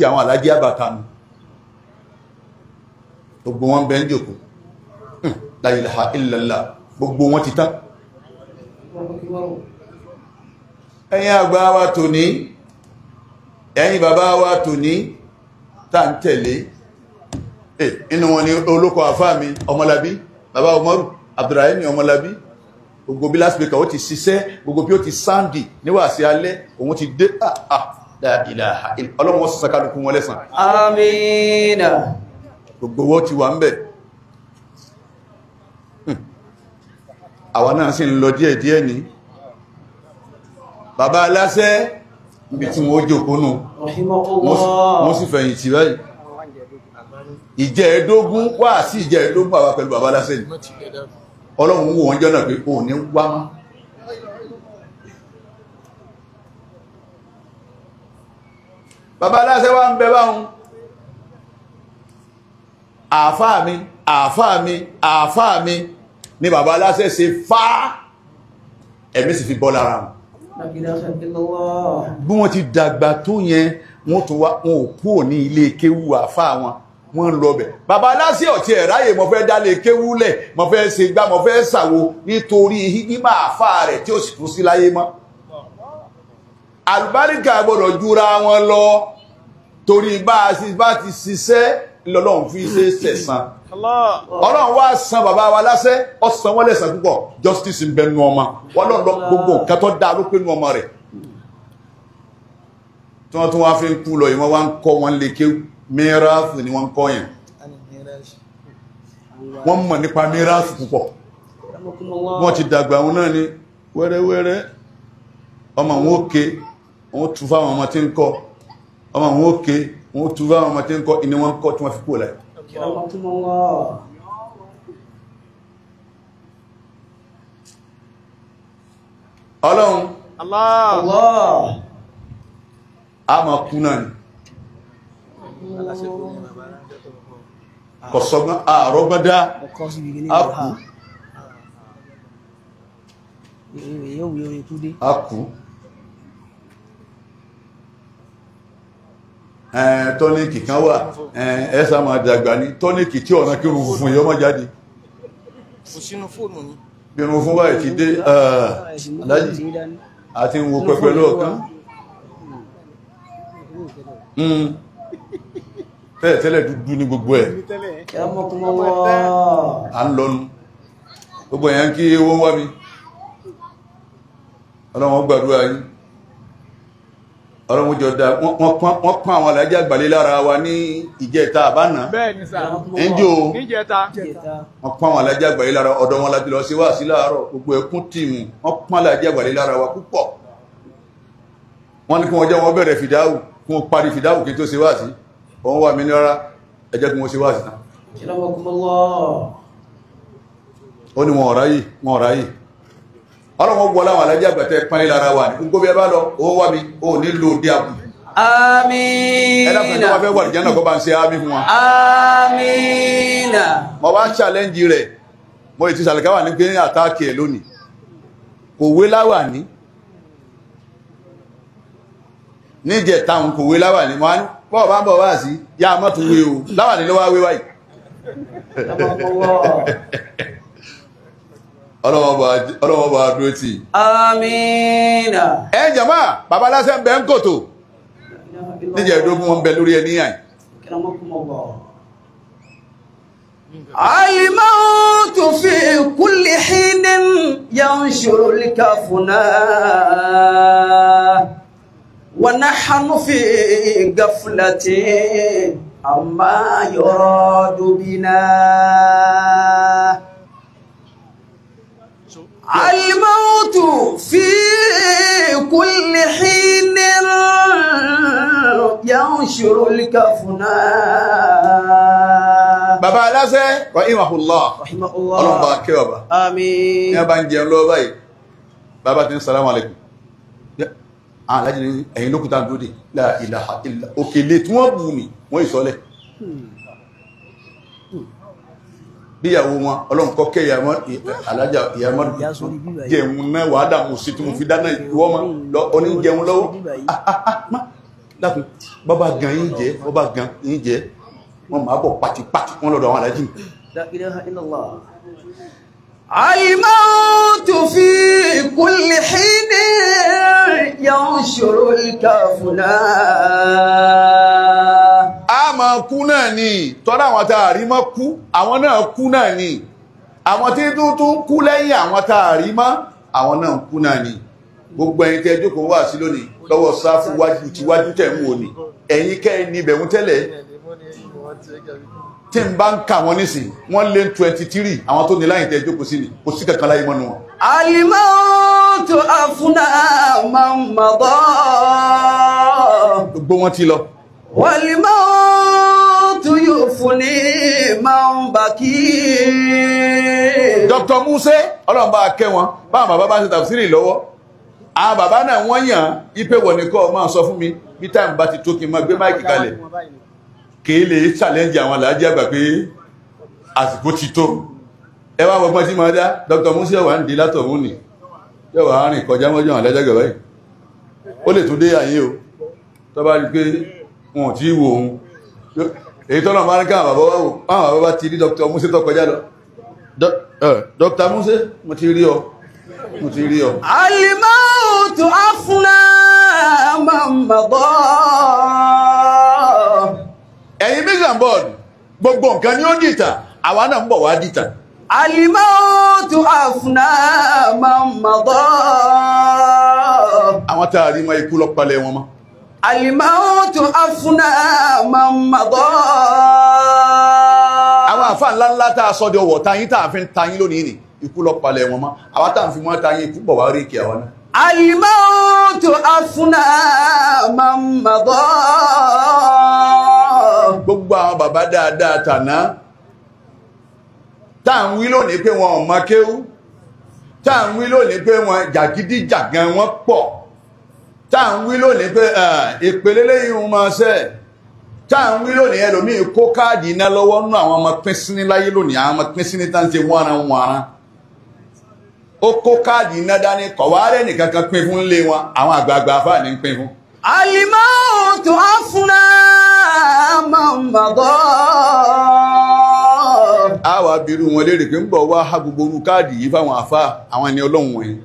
àwọn alájí àbàtànù gbogbo wọn bẹ́ ń jòkó la ilaha illallah gbogbo wọn ti tán ẹ̀yin àgbà wa tòní ẹ̀yin bàbá wa tòní tá ń tẹ̀lé inú wọn ni olóko àfáà mi Ọmọlábí bàbá Umaru Abdurrahim Ọmọlábí gbogbo bí lásìkò ó ti ṣiṣẹ́ gbogbo bí ó ti sáǹdì níwàásí alẹ́ òun ti dé la ilaha illallah ọlọ́run wọ́n sọ́sọ́ kálukú wọn lẹ́sàn Amina. gbogbo wọ́n ti wà ń bẹ̀ àwa náà sì ń lọ díẹ̀díẹ̀ ní bàbá aláṣẹ ibi tí wọ́n jókòó nù wọ́n sì fẹ̀yìn tì báyìí ìjẹ́ẹ̀dógún wá sí ìjẹ́ẹ̀dógún àwa pẹ̀lú bàbá aláṣẹ ni ọlọ́run wò wọ́n jọ́nà pé o ní wá mọ́ bàbá aláṣẹ wá ń bẹ báhùn àfáà mi ni bàbá aláṣẹ ṣe fá ẹ̀mí sì fi bọ́ lára wọn bí wọ́n ti dàgbà tó yẹn wọ́n ò kúrò ní ilé kéwú àfáà wọn wọ́n lọ bẹ̀ bàbá aláṣẹ ọ̀tí ẹ̀ráyè mọ́ fẹ́ dálé kéwúlẹ̀ mọ́ fẹ́ ṣe gbá mọ́ fẹ́ ṣàwo nítorí hídímà àfáà rẹ̀ tí ó sì tún sí láyé mọ́ àlùbáríkà gbọ́dọ̀ jura wọn lọ torí bá ti ṣiṣẹ́ lọ́lọ́run fi ṣe sẹ̀san ọlọ́run wá san bàbá wa láṣẹ ọ̀sán wọ́n lẹ́san púpọ̀ justice ń bẹ nú ọmọ wọ́n lọ́n lọ gbogbo nǹkan tó dáa ló pé nú ọmọ rẹ̀ tí wọ́n tún wá fi ń kú lọ yìí wọ́n wá ń kọ́ wọn lè ké mìíràfù ni wọ́n ń kọ́ yẹn wọ́n mọ̀ nípa mìíràfù púpọ̀ wọ́n ti dàgbà wọn náà ni wẹ́rẹ́wẹ́rẹ́ ọmọ wọn ó ké wọn tún fáwọn ọmọ tí ń kọ́ ọmọ wọn ó ké wọn tún fáwọn ọmọ tí ń kọ́ ìní wọn kọ́ tí wọ́n fi kú láì ọlọ́run Allah a ma kú náà ni kọ̀sọ́gbọ́n àrọ́gbọ́dá a kú tọ́níkì kan wà ẹ́sà máa dàgbà ní tọ́níkì tí ọ̀nà kí irun funfun yọ mọ́ jáde bí irun fún báyìí ti dé alájì àti ń wo pẹpẹ lọ́ọ̀kan tẹ́lẹ̀ dúdú ní gbogbo ẹ̀ à ń lọ́nu gbogbo èèyàn kí owó wá mi ọlọ́wọ́n gbàdúrà yín ọlọ́wọ́n jọ dá wọ́n pọ́n àwọn alájá àgbàlẹ̀ lára wa ní ìjẹta àbánà ẹjọ́ wọ́n pọ́n àwọn alájá àgbàlẹ̀ lára ọ̀dọ̀ wọn láti lọ sí wá sí láàárọ̀ gbogbo ẹkún tìmù wọ́n pọ́n alájá àgbàlẹ̀ lára wa púpọ̀ wọ́n ní kí wọ́n jẹ́ wọ́n bẹ̀rẹ̀ fìdáwù kí wọ́n parí fìdáwù kí tó ṣe wá sí wọ́n wà mí lára ẹjẹ́ kí wọ́n ṣe wá sí náà ó ní wọn ọ̀ráyè ọlọ́wọ́ gbọ́ láwọn alájẹ́ àgbàtẹ́ pánlẹ̀ lára wà ní gbogbo bí ẹ bá lọ owó wà mí ó nílò òdí àbù Amina ẹlẹ́fẹ̀ẹ́ tó wá fẹ́ wà ní jẹ́nà kọ́ bá ń ṣe ámì fún wa Amina mo wá challenge rẹ̀ mo ti sàlẹ̀ká wà ní pé àtàkì ẹ̀ lónìí kò wé láwà ní níjẹ̀ táwọn kò wé láwà ní wọ́n bọ́ bá ń bọ̀ wá sí yá mọ́tún wé o láwà ní ló wá wé wáyìí ọlọ́wọ́ bá dúró tí Amina ẹ jàmá bàbá lásẹ̀ ń bẹ ń kòtò níjẹ̀ ìdógún wọn bẹ lórí ẹni yàn Al-mautu fi kulli hinin yanshuru al-kafuna wa nahnu fi ghaflatin amma yuradu bina الموت في كل حين ينشر الكفنا bàbá aláṣẹ rahimahullah ọlọ́run bá kẹ́ ọba àmín ní ọba ń jẹun lọ́wọ́ báyìí bàbá tí ń salamu alaikum alájí ní ẹ̀yìn lókúta lóde la ilaha illa òkèlè tí wọ́n bù ní wọ́n ìsọ́lẹ̀ bí ìyàwó wọn ọlọ́run kọ́ kẹ́ alájà ìyàmọ́ jẹun náà wà dàmù sí tí mo fi dáná ìwọ́ mọ́ oní jẹun lọ́wọ́ dákun bọ́bá gan yín jẹ́ bọ́bá gan yín jẹ́ wọ́n máa bọ̀ pàtìpàtì wọ́n lọ́dọ̀ àwọn alájì. La ilaha illallah. Al-mautu fi kulli hin yanshuru al-kafuna. A máa kú náà ni tọ́lá àwọn tá a rí mọ́ kú àwọn náà kú náà ni àwọn tí tuntun kú lẹ́yìn àwọn tá a rí mọ́ àwọn náà kú náà ni gbogbo ẹ̀yin tẹ́ jókòó wá sí lónìí lọ́wọ́ sáfù wájú tí wájú tẹ̀ ń wò ní ẹ̀yin kẹ́ ní ibẹ̀rún tẹ́lẹ̀ tí ń bá ń kà wọ́n nísìn wọ́n lé 23 àwọn tó ní láyìn tẹ́ jókòó sí ni kò sí kankan láyé mọ́nu wọn. Al-mautu afna man mada. Gbogbo wọn ti lọ. Wal-mautu yufni man baki. Dr. Muse ọlọ́run bá kẹ́ wọn báwọn bàbá bá ń ṣe tàfsírì lọ́wọ́ àwọn bàbá náà wọ́n yàn ipé wọ̀ nìkan máa sọ fún mi bí táìmù bá ti tó kí n máa gbé máìkì kalẹ̀ kìí lè challenge àwọn aláàjì àgbà pé àsìkò ti tó ẹ wá wọ́pọ̀ tí máa dá Dr. Muse wà ń di látọ̀ mú nì yóò wà rìn kọjá mọ́jọ́ àwọn alájà gbà báyìí ó lè tún dé àyín o tó bá rí pé wọn ò tí wò òun èyí tọ́nà máa ń ká àwọn bàbá bá ti rí Dr. Muse tó kọjá lọ Dr. Muse mo ti rí ọ Al-mautu afna man mada. ẹ̀yin mission board gbogbo nǹkan ni ó dìtà àwa náà ń bọ̀ wá dìtà. Al-mautu afna man mada. àwọn tá a rí mọ́ ikú lọ́pàlẹ̀ wọn mọ́. Al-mautu afna man mada. àwọn àfà ńláńlá tá a sọ di ọwọ́ tayín tá a fi ń tayín lónìí ni ikú lọ́pàlẹ̀ wọn mọ́ àwa tá a fi mọ́ tayín ikú bọ̀ wá rí kí àwọn náà. Al-mautu afna man mada. gbogbo àwọn bàbá dáadáa tàná tá à ń wí lónìí pé wọn ò mọ kéwú tá à ń wí lónìí pé wọn jàgídíjàgan wọn pọ̀ tá à ń wí lónìí pé ìpele lẹ́yìn wọn máa ṣe tá à ń wí lónìí ẹlòmíì kó káàdì iná lọ́wọ́ nú àwọn ọmọ pínsínní láyé lónìí àwọn ọmọ pínsínní tá ń ṣe wọ́nran ó kó káàdì iná dání kọ̀wárẹ́ nìkan kan pín fún lé wọn àwọn àgbààgbà afáà ní pín fún. Al-mautu afna man mada. àwa bírú wọn léèrè pé ń bọ̀ wá ha gbogbo orú káàdì yìí fáwọn àfáà àwọn ẹni ọlọ́run wọ̀nyí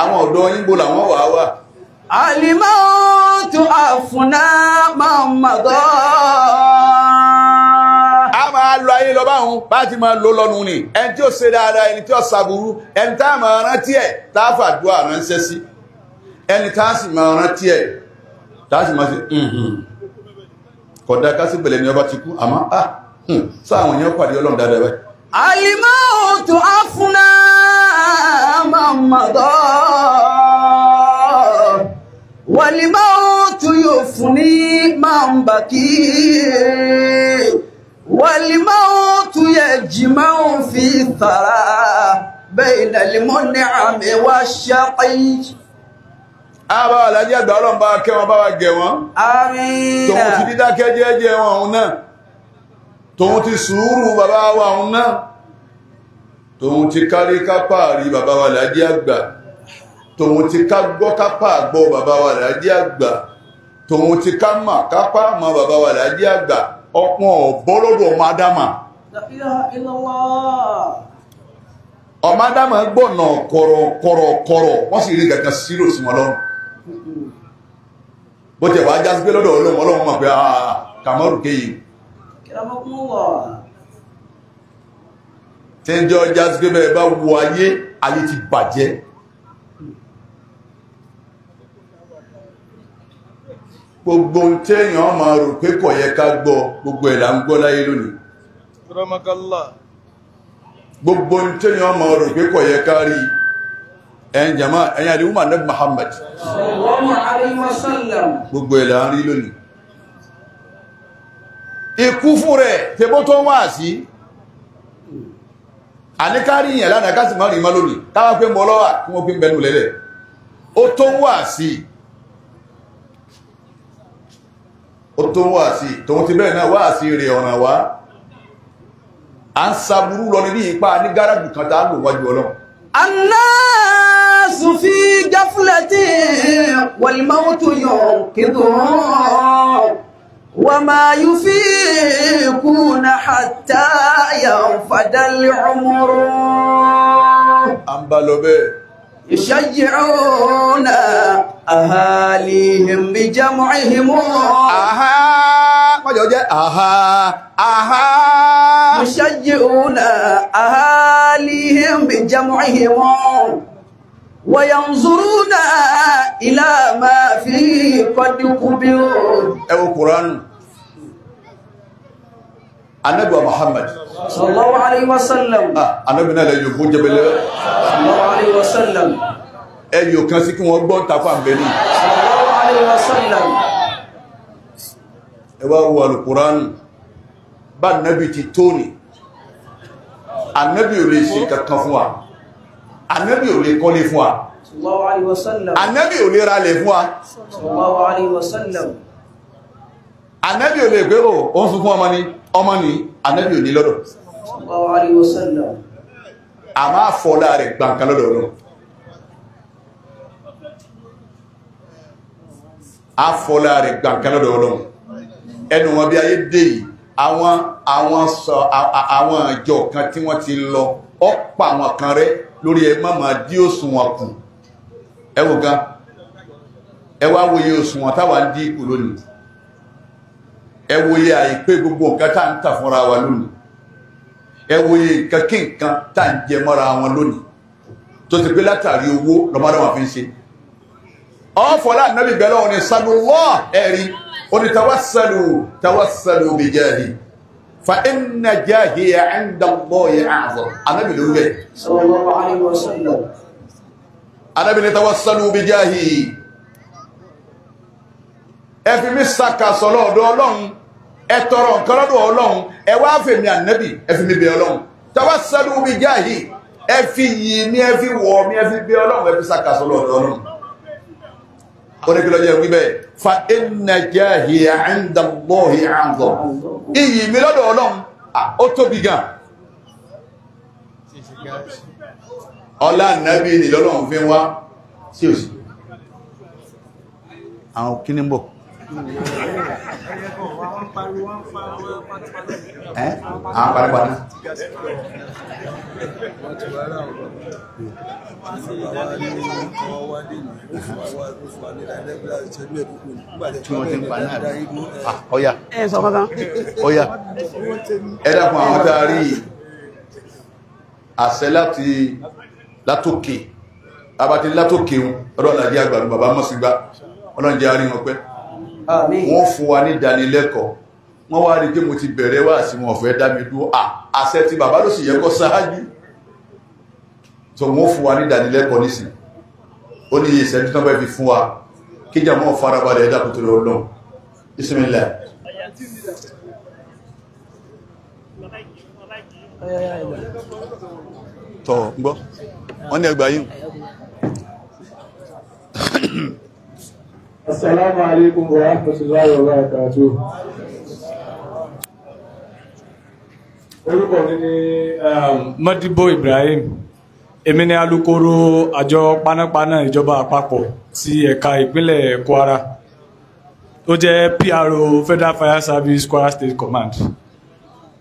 àwọn ọ̀dọ́ yín bó làwọn wà wà. Al-mautu afna man mada. a máa lọ ayé lọ báwọn bá ti máa lọ lọ́nu ni ẹni tí ó ṣe dáadáa ẹni tí ó ṣàbùrú ẹni tá a máa rántí ẹ̀ tá a fàdúrà ránṣẹ́ sí ẹni tá a sì máa rántí ẹ̀ tá a sì máa ṣe kódà ká sí pẹ̀lẹ́ ni ọba ti kú àmọ́ sáwọn èèyàn pàdé ọlọ́run dáadáa báyìí. Al-mautu afna man mada. Wal-mautu yufni man baki. Wal-mautu yajma'u fi thara bayna al-mun'ami wash-shaqi. àbá alájẹ́ àgbà ọlọ́run bá kẹ́ wọn bá wa gẹ̀ wọ́n. Àmín. tòun ti dídákẹ́ jẹ́jẹ́ wọn òun náà tòun ti sùúrù bàbá wa òun náà tòun ti kárí kápá rí bàbá wa lájẹ́ àgbà tòun ti ká gbọ́ kápá gbọ́ bàbá wa lájẹ́ àgbà tòun ti ká mà kápá mọ́ bàbá wa lájẹ́ àgbà ọpọ́n ọ̀bọ́lọ́dọ̀ ọmọ ádámà. La ilaha illallah. ọmọ ádámà gbọ́nà kọ̀rọ̀kọ̀rọ̀ wọ́n sì rí gàgà sílò sí wọn lọ́rùn bó tẹ̀ wá jásí pé lọ́dọ̀ ọlọ́run mọ̀ pé kàmọ́rù kéyìí tí ń jọ jásí pé bẹ́ẹ̀ bá wo ayé ti bàjẹ́. gbogbo téèyàn máa rò pé kò yẹ ká gbọ́ gbogbo ẹ̀ là ń gbọ́ láyé lónìí. gbogbo téèyàn máa rò pé kò yẹ ká rí ẹ̀yin jama ẹ̀yin àdéhùn Ànábì Muhammad sallallahu alaihi wasallam gbogbo ẹ̀ là ń rí lónìí. ikú fún rẹ̀ tẹ́bó tó wá sí àníkárí yẹn lánàá ká sì má rí má lónìí táwa pé mọ́ lọ́wà kí wọ́n pín bẹnu lẹ́lẹ̀ ó tó wá sí tòun ti bẹ́ẹ̀ náà wá sí rẹ̀ ọ̀nà wá à ń saburú lọ níbi ipa ní gáràjù kan tá a lò wájú ọlọ́run. An-nasu fi ghaflatin wal mawtu yuqidun. وما يفيقون حتى ينفد العمر أمبالوبي يشجعون أهاليهم بجمعهم أها ما جوجة أها أها يشجعون أهاليهم بجمعهم وينظرون إلى ما فيه قد قبلوا القرآن النبي محمد صلى الله عليه وسلم النبي نلا يبون جبل صلى الله عليه وسلم أيو كان سيكون وقبون تفهم بني صلى الله عليه وسلم هو القرآن بعد النبي توني النبي يليسي كتفوا النبي يلي كوني فوا صلى الله عليه وسلم النبي يلي رالي فوا صلى الله عليه وسلم النبي يلي غيرو اون فوا اماني النبي يلي لودو صلى الله عليه وسلم اما فولا رẹ̀ gbankan lọ́dọ̀ a fọlá rẹ̀ gbàǹkan lọ́dọ̀ Ọlọ́run ẹnu wọn bí ayé dé yìí àwọn ìjọ kan tí wọ́n ti lọ ọ̀pọ̀ àwọn kan rẹ̀ lórí ẹ máa dí òṣùwọ̀n kù ẹwọ gan ẹwà wòye òṣùwọ̀n táwa ń dí ikú lónìí ẹwòye àìpé gbogbo nǹkan tá ń tà fúnra wa lónìí ẹwòye nǹkan kí nǹkan tá ń jẹ mọ́ra wọn lónìí tó ti pé látàrí owó lọ́mọdé wọn fi ń ṣe ọ̀fọ̀lá nàbí bẹ̀rẹ̀ òní sàlùwọ́ ẹ̀rí òní tawassalu bi jahi fa inna jahi 'inda Allahi a'zam anábì ló rẹ̀ sallallahu alaihi wasallam anábì ní tawassalu bi jahi ẹfi mi sàkà sọ́lọ́ ọ̀dọ̀ Ọlọ́run ẹ tọrọ nǹkan lọ́dọ̀ Ọlọ́run ẹ wá fèmí ànábì ẹfi mi bẹ̀ Ọlọ́run tawassalu bi jahi ẹfi yìí ní ẹfi wọ̀ mi ẹfi bẹ̀ Ọlọ́run ẹfi sàkà sọ́lọ́ ọ̀dọ̀ Ọlọ́run oníkìlọ́jẹ́ wíbẹ̀ fa inna jahiya 'inda Allahi 'azam iyì mi lọ́dọ̀ Ọlọ́run ó tóbi gan ọlá nàbí ni lọ́lọ́run fi wá sí òsì àwọn kíní ń bọ̀ àwọn parípaná ọ̀yá ọ̀yá ẹ̀dàkùn àwọn tààrí àṣẹ látòkè abàtí látòkè ọlọ́nàdí àgbàlù bàbá mọ́sígbá ọlọ́njẹ́ àrí wọn pẹ́ wọ́n fún wa ní ìdánilẹ́kọ̀ọ́ wọ́n wá rí pé mo ti bẹ̀rẹ̀ wá sí wọn fẹ́ dámi dúró àṣẹ tí bàbá ló sì yẹ kó ṣáájú so wọ́n fún wa ní ìdánilẹ́kọ̀ọ́ nísìn ó ní ìṣẹ́jú tán bẹ́ẹ̀ fi fún wa kí jàmọ́ farabalẹ̀ ẹ̀dá kòtò lọ lọ Bismillah tọ́ gbọ́ wọ́n ní ẹgbà yìí Assalamu alaikum wa rahmatullahi wa barakatuh. Orúkọ mi ni Modibo Ibrahim. Èmi ni alukoro àjọ panápaná ìjọba àpapọ̀ ti ẹ̀ka ìpínlẹ̀ Kwara. Tó jẹ́ PRO Federal Fire Service Kwara State Command.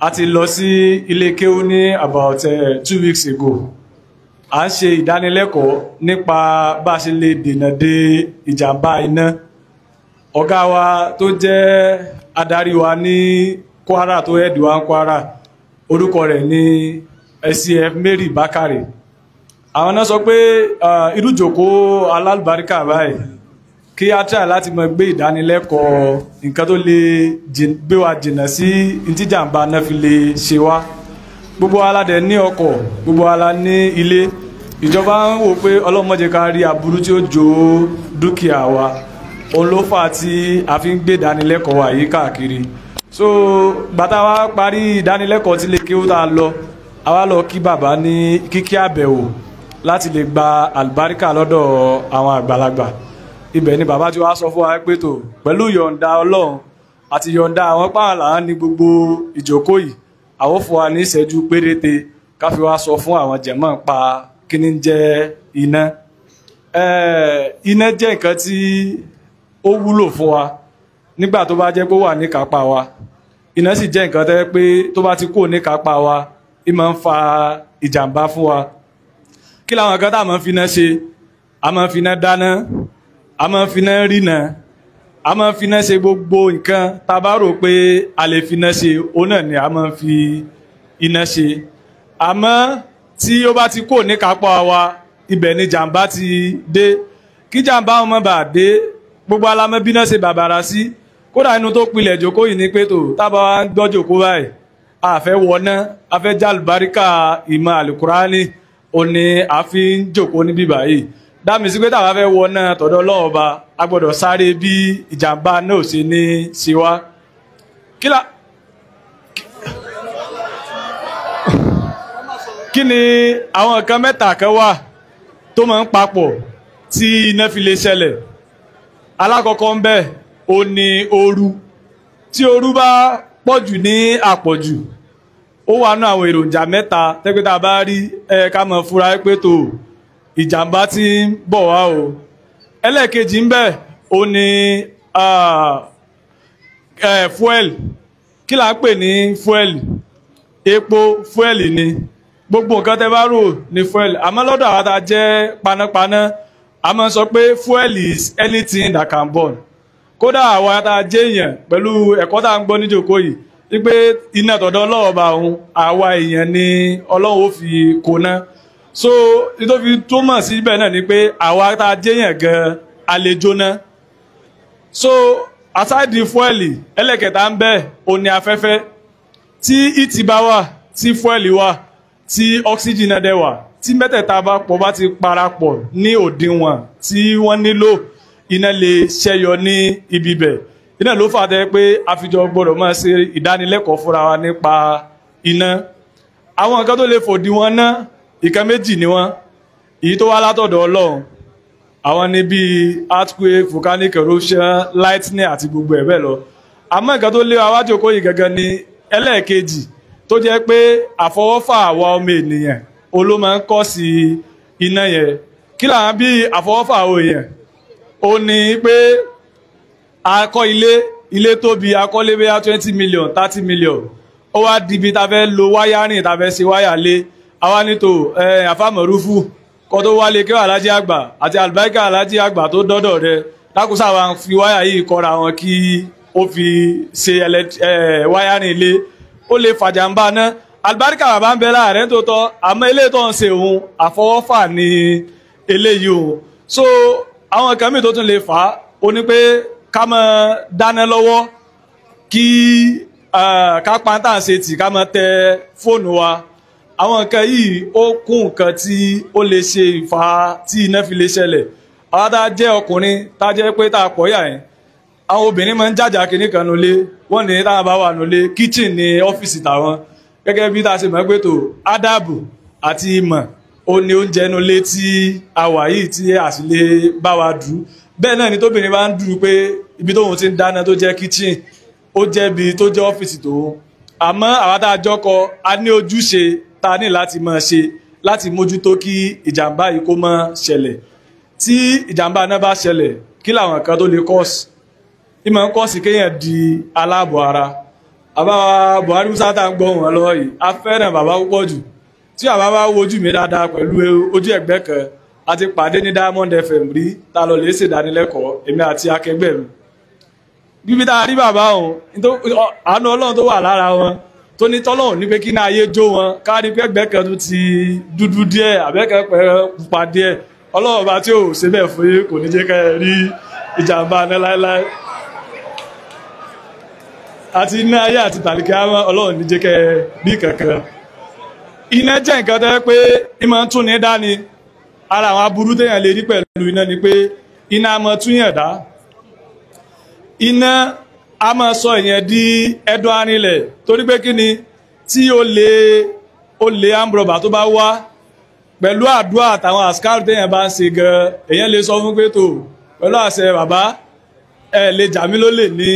A ti lọ sí ilé kéwú ní about 2 weeks ago. À ń ṣe ìdánilẹ́kọ̀ọ́ nípa bá ṣe lè dènà de ìjàmbá iná. Ọ̀gá wa tó jẹ́ adarí wa ní Kwara tó head wa ní Kwara, orúkọ rẹ̀ ní SCF Mary Bakare. Àwọn náà sọ pé irújòkó alálùbáríkà báyìí kí a try láti mọ gbé ìdánilẹ́kọ̀ọ́ nǹkan tó lè gbé wa jìnnà sí ìtìjàmbá náà fi lè ṣe wá. Gbogbo aládẹ ní ọkọ̀, gbogbo alá ní ilé. Ìjọba ń wò pé ọlọ́mọdé ká rí aburú tí ó jó dúkìá wa. Òun ló fà tí a fi ń gbé ìdánilẹ́kọ̀ọ́ wa yìí káàkiri. So gbàtà wa parí ìdánilẹ́kọ̀ọ́ tí lè kí ó tá lọ, a wá lọ kí bàbá ní kíkí àbẹ̀wò láti lè gba àlùbáríkà lọ́dọ̀ àwọn àgbàlagbà. Ibẹ̀ ni bàbá tí wá sọ fún wa pé tó pẹ̀lú yọ̀ǹda Ọlọ́run àti yọ̀ǹda àwọn pààlà ní gbogbo ìjókòó yìí, àwọn fún wa ní ìṣẹ́jú péréte ká fi wá sọ fún àwọn jẹ̀mọ́ pa kí ní jẹ́ iná. Iná jẹ́ nǹkan tí ó wúlò fún wa nígbà tó bá jẹ́ pé ó wà ní kápá wa iná sì jẹ́ nǹkan tẹ́ pé tó bá ti kúrò ní kápá wa ó máa ń fa ìjàmbá fún wa kí làwọn nǹkan tá a máa ń fi iná ṣe a máa ń fi iná dáná a máa ń fi iná rìnà a máa ń fi iná ṣe gbogbo nǹkan tá a bá rò pé a lè fi iná ṣe òun náà ni a máa ń fi iná ṣe àmọ́ tí ó bá ti kúrò ní kápá wa ibẹ̀ ni jàmbá ti dé kí jàmbá ọmọ bà dé gbogbo alamọ bí náà ṣe bàbàrà sí kódà inú tó pilẹ̀ jókòó yìí ní pé tó tábà wá ń gbọ́ jókòó báyìí àfẹ́ wọná afẹ́ jálùbáríkà ìmọ̀ àlùkùránì òní àfi ń jókòó níbí báyìí dámi sí pé táwa fẹ́ wọná tọ̀dọ̀ Ọlọ́run Ọba a gbọ́dọ̀ sáré bí ìjàmbá náà ṣe ní ṣe wá kí ni àwọn nǹkan mẹ́ta kan wà tó máa ń papọ̀ tí iná fi lè ṣẹlẹ̀ alákọ̀ọ́kọ́ ń bẹ ó ní ooru tí ooru bá pọ̀jù ní àpọ̀jù ó wà nú àwọn èròjà mẹ́ta tẹ́pẹ́tà bá rí ká mọ̀ fúra pé tó ìjàmbá tí ń bọ̀ wá o ẹlẹ́ẹ̀kejì ń bẹ ó ní fuel kí là ń pè ní fuel epo fuel ni gbogbo nǹkan tẹ́ bá rò ní fuel àmọ́ lọ́dọ̀ àwọn tá jẹ́ panápaná a máa sọ pé fuel is anything that can burn kódà àwọn tá jẹ́ èèyàn pẹ̀lú ẹ̀kọ́ tá ń gbọ́ níjòkó yìí wípé iná tọ̀dọ̀ Ọlọ́run Ọba òun àwa èèyàn ni Ọlọ́run ó fi kóná so tó fi túmọ̀ sí ibẹ̀ náà ni pé àwa tá jẹ́ èèyàn gan a lè jóná so aside fuel ẹlẹ́kẹta ń bẹ ó ní afẹ́fẹ́ tí ìtì bá wà tí fuel wà tí oxygen náà dẹ̀ wà tí mẹ́tẹ̀ẹ̀ta bá pọ̀ bá ti parapọ̀ ní òdiwọ̀n tí wọ́n nílò iná lè ṣẹyọ ní ibi bẹ̀ iná ló fà tẹ́ pé àfijọ gbọ́dọ̀ máa ṣe ìdánilẹ́kọ̀ọ́ fúnra wa nípa iná àwọn nǹkan tó lè fòdiwọ̀n náà ìkan méjì ni wọ́n èyí tó wá látọ̀dọ̀ Ọlọ́run àwọn ní bíi earthquake volcanic eruption lightning àti gbogbo ẹ̀ bẹ́ẹ̀ lọ àmọ́ nǹkan tó lé wa wájú kó yìí gangan ni ẹlẹ́ẹ̀kejì tó jẹ́ pé àfọwọ́fà àwa ọmọ ènìyàn oló máa ń kọ́ sí iná yẹn kí làwọn bí àfọwọ́fà àwọn èèyàn ó ní pé akọ́ ilé tóbi akọ́lé bẹ́yà 20 million 30 million ó wá dìbí ta fẹ́ lo wáyárìn ta fẹ́ ṣe wáyà lé àwa nítò àfàmọ̀rúfù kọ́ tó wálé kí alájí àgbà àti àlùbáríkà alájí àgbà tó dọ́dọ̀ rẹ dákúsà wa fi wáyà yìí kọ́ra wọn kí ó fi ṣe wáyárìn ilé ó lè fàjàmbá náà àlùbáríkà bàbá ń bẹ láàrẹ tó tọ́ àmọ́ ilé tó ń ṣe òun àfọwọ́fà ní eléyìí o so àwọn kan mìí tó tún lè fà á ó ní pé ká má dáná lọ́wọ́ kí ká pàǹtà ṣe tì ká má tẹ fóònù wa àwọn nǹkan yìí ó kún nǹkan tí ó lè ṣe ìfà tí iná fi lè ṣẹlẹ̀ àwọn tá jẹ́ ọkùnrin tá jẹ́ pé tá a pọ̀ yà yẹn àwọn obìnrin máa ń jàjà kìíní kan nulẹ̀ wọ́n ní táwọn bá wà nulẹ̀ kitchen ní ọ́fíìsì tàwọn gẹ́gẹ́ bí tá a ṣe mọ̀ pé tó ádàbò àti ìmọ̀ ó ní oúnjẹ nulẹ̀ tí a wà yìí tí a sì lè bá wa dù bẹ́ẹ̀ náà ni tóbìnrin bá ń dù pé ibi tóun ti ń dáná tó jẹ́ kitchen ó jẹ́ ibi tó jẹ́ ọ́fíìsì tòun àmọ́ àwọn tá a jọkọ a ní ojúṣe tá a ní láti máa ṣe láti mójútó kí ìjàmbá yìí kó má ṣẹlẹ̀ tí ìjàmbá náà bá ṣẹlẹ̀ kí làwọn kan tó lè kọ́ọ̀sì ìmọ̀ ń kọ́ọ̀sì kéèyàn di aláàbọ̀ ara àbáwá Buhari Musa tá ń gbọ́ wọn lọ yìí a fẹ́ràn bàbá púpọ̀ jù tí àbá bá wojú mi dáadáa pẹ̀lú ojú ẹ̀gbẹ́ kan a ti pàdé ní Diamond FM rí ta lọ lè ṣèdánilẹ́kọ̀ọ́ èmi àti akẹgbẹ́ mi bíbí tá a rí bàbá òun àánú Ọlọ́run tó wà lára wọn tó ní tọ́lọ́run ní pé kí náà ayé jó wọn káàdì pé ẹgbẹ́ kan tó ti dúdú díẹ̀ àbẹ́kẹ́ pẹ́ pupa díẹ̀ Ọlọ́run bá tí ò ṣe bẹ́ẹ̀ fún yín kò ní jẹ́ kẹ́ rí ìjàmbá náà láéláé àti iná ayé àti tàlíkà Ọlọ́run ní jẹ́ kẹ́ bí kankan iná jẹ́ nǹkan tó yẹ pé ìmọ̀ ń tún ní dání ara àwọn aburú téèyàn lè rí pẹ̀lú iná ni pé iná a máa tún yàn dá iná a máa sọ ìyẹn di ẹ̀dùn arinlẹ̀ torí pé kí ni tí ó lè ambrọ̀bà tó bá wá pẹ̀lú àdúrà àtàwọn àsìkáàrù téèyàn bá ń ṣe gan èèyàn lè sọ fún pé tó pẹ̀lú àṣẹ bàbá ẹ lè jà mí lólè ní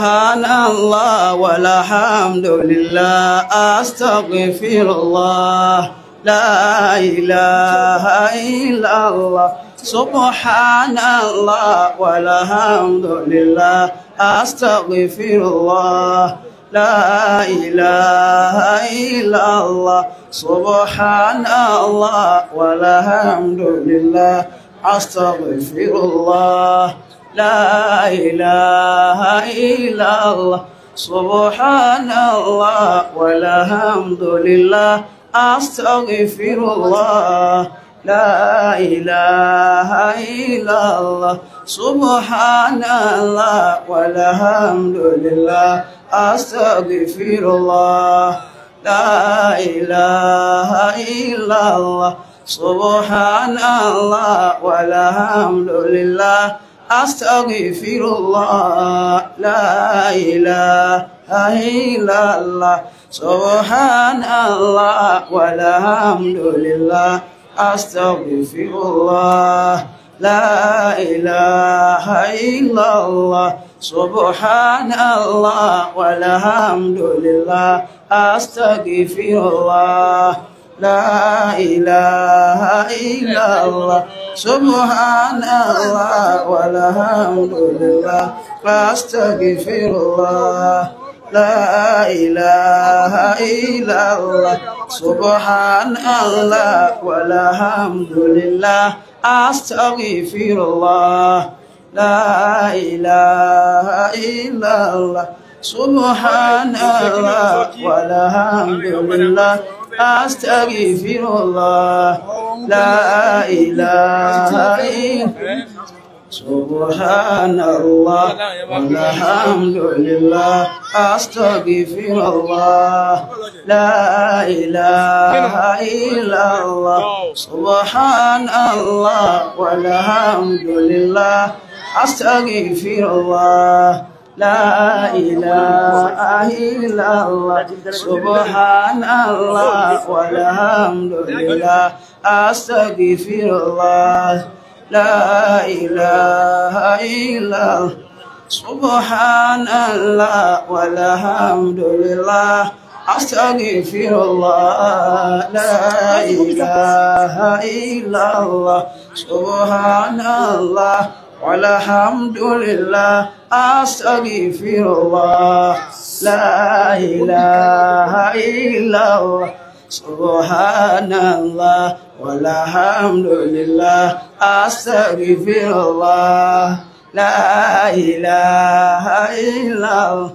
Subhanallah walhamdulillah astaghfirullah لا إله إلا الله سبحان الله والحمد لله أستغفر الله لا إله إلا الله سبحان الله والحمد لله أستغفر الله لا إله إلا الله سبحان الله والحمد لله أستغفر الله لا إله إلا الله سبحان الله والحمد لله أستغفر الله لا إله إلا الله سبحان الله والحمد لله أستغفر الله لا إله إلا الله سبحان الله والحمد لله أستغفر الله لا إله إلا الله سبحان الله والحمد لله أستغفر الله لا إله إلا الله سبحان الله والحمد لله أستغفر الله لا إله إلا الله سبحان الله والحمد لله أستغفر الله لا إله إلا الله سبحان الله والحمد لله أستغفر الله لا إله إلا سبحان الله والحمد لله أستغفر الله لا إله إلا الله سبحان الله والحمد لله أستغفر الله لا إله إلا الله سبحان الله والحمد لله أستغفر الله لا إله إلا الله سبحان الله والحمد لله أستغفر الله لا إله إلا الله سبحان الله والحمد لله أستغفر الله لا إله إلا الله سبحان الله والحمد لله أستغفر الله لا إله إلا الله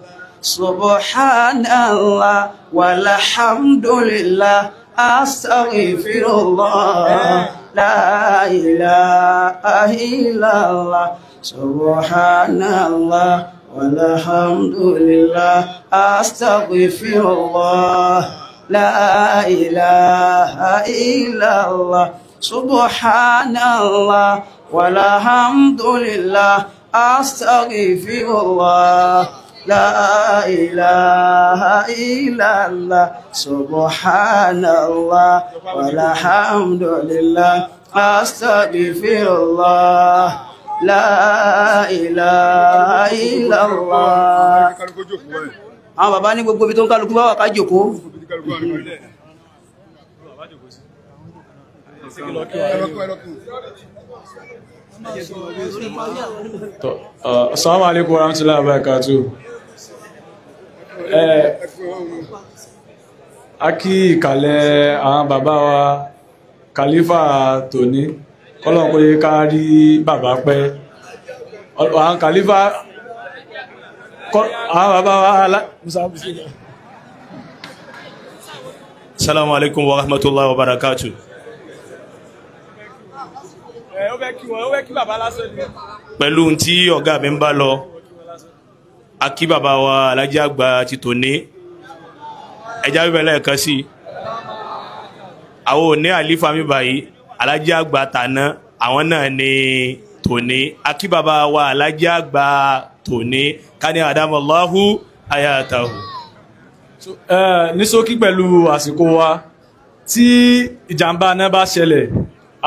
سبحان الله والحمد لله أستغفر الله لا إله إلا الله سبحان الله والحمد لله أستغفر الله لا إله إلا الله سبحان الله والحمد لله أستغفر الله لا إله إلا الله سبحان الله والحمد لله أستغفر الله لا إله إلا الله. àwọn bàbá ní gbogbo ibi tó ń kálukú bá wà ká jókòó. Assalamu alaikum warahmatullahi wabarakatuh. A kí ìkàlẹ̀ àwọn bàbá wa Khalifa tòní kọ́lọ̀n kó yẹ ká rí bàbá pẹ́. Àwọn Khalifa àwọn bàbá wa Assalamu alaikum warahmatullahi wabarakatuh. Pẹ̀lú tí ọ̀gá mi ń bá lọ, a kí bàbá wa Alhaji àgbà ti tòní, ẹjá bíbẹ̀ lẹ́ẹ̀kan sí. Àwọn òní àlífà mi báyìí, Alhaji àgbà tàná, àwọn náà ni tòní. A kí bàbá wa Alhaji àgbà tòní, ká ní adamallahu hayatahu. Ní ṣókí pẹ̀lú àsìkò wa, tí ìjàmbá náà bá ṣẹlẹ̀,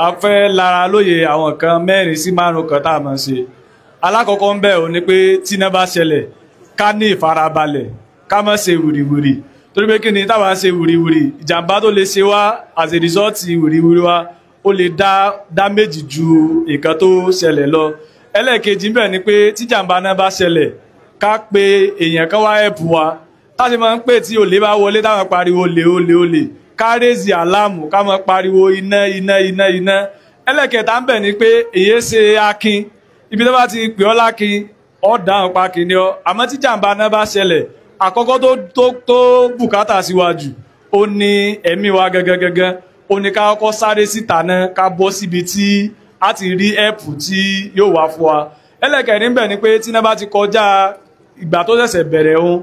a fẹ́ lára lóye àwọn kan 4 sí 5 kan tá a máa ṣe. Alákọ̀ọ́kọ́ ń bẹ̀ ò ní pé tí iná bá ṣẹlẹ̀ ká ní ìfarabalẹ̀ ká má ṣe wùrìwùrì tó torí pé kí ni táwa ṣe wùrìwùrì ìjàmbá tó lè ṣe wá as a result wùrìwùrì wa ó lè dá méjì ju nǹkan tó ṣẹlẹ̀ lọ. Ẹlẹ́ẹ̀kejì ń bẹ ni pé tí jàmbá náà bá ṣẹlẹ̀ ká pe èèyàn kan wá help wa táṣe máa ń pè tí olè bá wọlé táwọn pariwo olè ká rèézì àlámù ká máa pariwo iná. Ẹlẹ́ẹ̀kẹta ń bẹ ni pé èyí ṣe akin ibi tó bá ti pè ọ́ lákin ọ́ dáhùn pa kìíní ọ́ àmọ́ tí jàǹbá náà bá ṣẹlẹ̀ àkọ́kọ́ tó bùkátà síwájú ó ní ẹ̀mí wa gangan ó ní ká kọ́kọ́ sáré síta náà ká bọ́ síbi tí a ti rí ẹ̀pù tí yóò wá fún wa. Ẹlẹ́ẹ̀kẹrin ń bẹ ni pé tí náà bá ti kọjá ìgbà tó ṣẹ̀ṣẹ̀ bẹ̀rẹ̀ ohun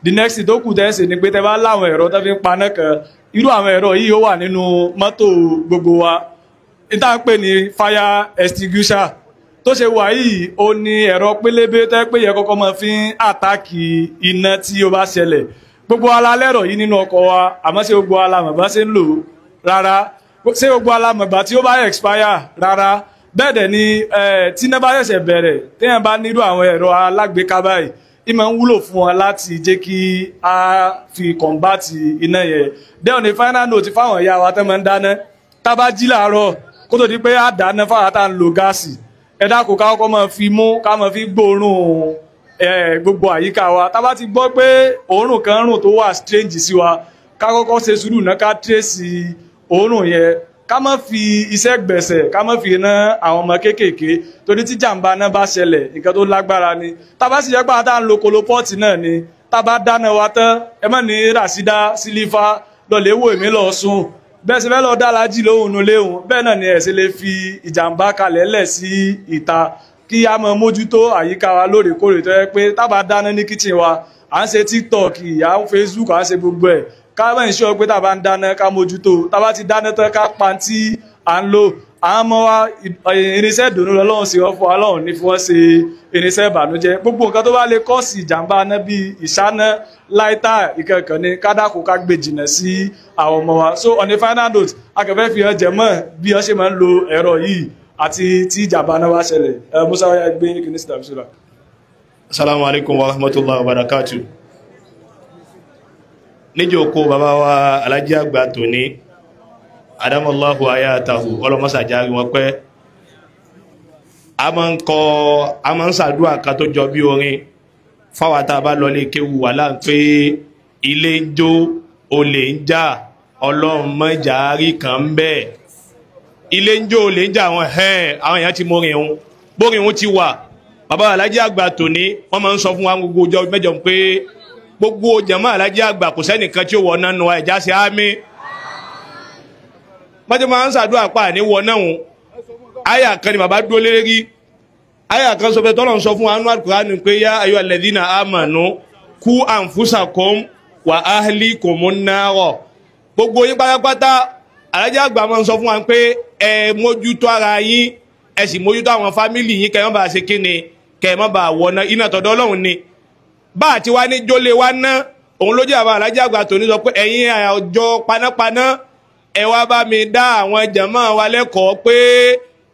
the next thing tó kù tẹ́sí ni pé tẹ́ bá láwọn ẹ̀rọ tó fi ń paná kan irú àwọn ẹ̀rọ yìí ó wà nínú mọ́tò gbogbo wa ìta ń pè ní fire extinguisher tó ṣe wà yìí ó ní ẹ̀rọ pélébé tẹ́ pé yẹ kọ́kọ́ máa fi ń àtàkì iná tí ó bá ṣẹlẹ̀ gbogbo alálẹ́rọ̀ yìí nínú ọkọ̀ wa àmọ́ ṣé gbogbo alamọ̀gbá ṣe ń lò rárá ṣé gbogbo alamọ̀gbá tí ó bá expire rárá bẹ́ẹ̀ dẹ̀ ni tí iná bá ṣẹ̀ṣẹ̀ bẹ̀rẹ̀ téèyàn bá nílò àwọn ẹ̀rọ alágbèéká báyìí ìmọ̀ ń wúlò fún wọn láti jẹ́ kí a fi kọ̀ǹbátì iná yẹn dẹ́ ọ̀nà final note fáwọn ìyá wa tẹ́ máa ń dáná tá bá jí láàárọ̀ kó tó di pé a dáná fáwọn tá ń lo gáàsì ẹ dákun ká kọ́kọ́ máa fi mú ká máa fi gbóòórùn gbogbo àyíká wa tá bá ti gbọ́ pé òórùn kan rùn tó wà strange sí wa ká kọ́kọ́ ṣe sùúrù náà ká tírèsì òórùn yẹn ká má fi iṣẹ́ gbẹ̀sẹ̀ ká má fi iná àwọn ọmọ kéékèèké torí tí jàǹbá náà bá ṣẹlẹ̀ nǹkan tó lágbára ni tá bá sì yẹ pé àtà ń lo kolopọ́ọ̀tì náà ni tá bá dáná wa tán ẹ má ní Ràṣídà Sílífà lọ́lẹ̀ wò mí lọ sùn bẹ́ẹ̀ sì fẹ́ lọ dálájì lóhùn nulẹ̀ òun bẹ́ẹ̀ náà ni ẹ̀ sì lè fi ìjàmbá kalẹ̀ lẹ̀ sí ìta kí a máa mójútó àyíká wa lóòrèkóòrè tó yẹ pé tá bá dáná ní kíchìn wa à ń ṣe TikTok à ń Facebook à ń ṣe gbogbo ẹ̀ ká bá ń ṣọ́ pé tá bá ń dáná ká mójútó tá bá ti dáná tán ká pa tí à ń lò àwọn ọmọ wa irinṣẹ́ ìdùnnú lọ́lọ́run sí wọ́n fún wa lọ́run ní fún wọn ṣe irinṣẹ́ ìbànújẹ́ gbogbo nǹkan tó bá lè kọ́ọ̀sì ìjàmbá náà bíi ìṣáná láìta ìkẹ̀kọ̀ ní kádàkù ká gbé jìnà sí àwọn ọmọ wa. So on a final note akẹ́fẹ́ fi hàn jẹ́ mọ́ bí wọ́n ṣe máa ń lo ẹ̀rọ yìí àti tí ìjàmbá náà wá ṣẹlẹ̀ Musa wáyà gbé kìíní sí tàbí sílá. Assalamu alaikum wa rahmatullahi wa barakatuh. Níjòkó bàbá wa Alhaji àgbà tòní adamallahu ayatahu ọlọmọsàjárí wọn pẹ́ a máa ń ṣàdúrà kan tó jọ bí orin fáwátà bá lọlé kéwù wà láǹpé ilé ń jó olè ń jà ọlọ́run mọ́jàárì kan ń bẹ́ẹ̀ ilé ń jó olè ń jà àwọn èèyàn ti mórin òun bórin òun ti wà bàbá Alhaji àgbà tòní wọ́n máa ń sọ fún wa gbogbo ọjọ́ mẹ́jọ pé gbogbo jàmáà Alhaji àgbà kò sẹ́nìkan tí ó wọ̀ náà nù ẹ̀já sí àmì mọ́jọ́ máa ń ṣàdúrà pa ní wọ náà àyà kan ni bàbá dúró lérí àyà kan sọ pé tọ́lọ̀ ń sọ fún anú Al-Qur'an pé yá ayọ́ alladhina amanu qu anfusakum wa ahlikumun nar gbogbo yín pátápátá Alhaji àgbà máa ń sọ fún wa pé ẹ mójútó ara yín ẹ sì mójútó àwọn fámìlì yín kẹ́ ẹ má bàa ṣe kíni kẹ́ ẹ má bàa wọ náà iná tọ̀dọ̀ Ọlọ́run ni bá àti wá ní jólé wá ná òun ló jẹ́ àbá Alhaji àgbà tòní sọ pé ẹ̀yin àjọ panápaná ẹ wá bá mi dá àwọn jàmáà wa lẹ́kọ̀ọ́ pé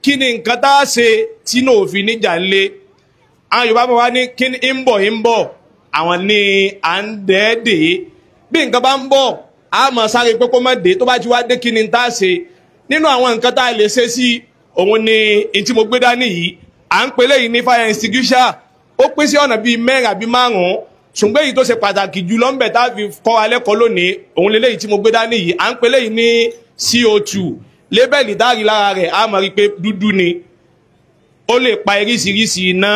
kí ni nǹkan tá a ṣe tí náà fi níjà ńlé àwọn Yorùbá máa wá ní kí ni ń bọ̀ àwọn ní à ń dẹ́ẹ̀dẹ́ bí nǹkan bá ń bọ̀ a máa sáré pé kó má dé tó bá ti wá dé kí ni tá a ṣe nínú àwọn nǹkan tá a lè ṣe sí òun ni n tí mo gbé dání yìí à ń pè léyìí ní fire extinguisher ó pín sí ọ̀nà bíi mẹ́rin àbí márùn-ún ṣùgbọ́n èyí tó ṣe pàtàkì jù lọ ń bẹ̀ tá a fi kọ́ wa lẹ́kọ̀ọ́ lónìí òun lélẹ́yìí tí mo gbé dání yìí à ń pè léyìí ní CO2 lébẹ̀lì dárí lára rẹ̀ a máa rí pé dúdú ni ó lè pa irísirísi iná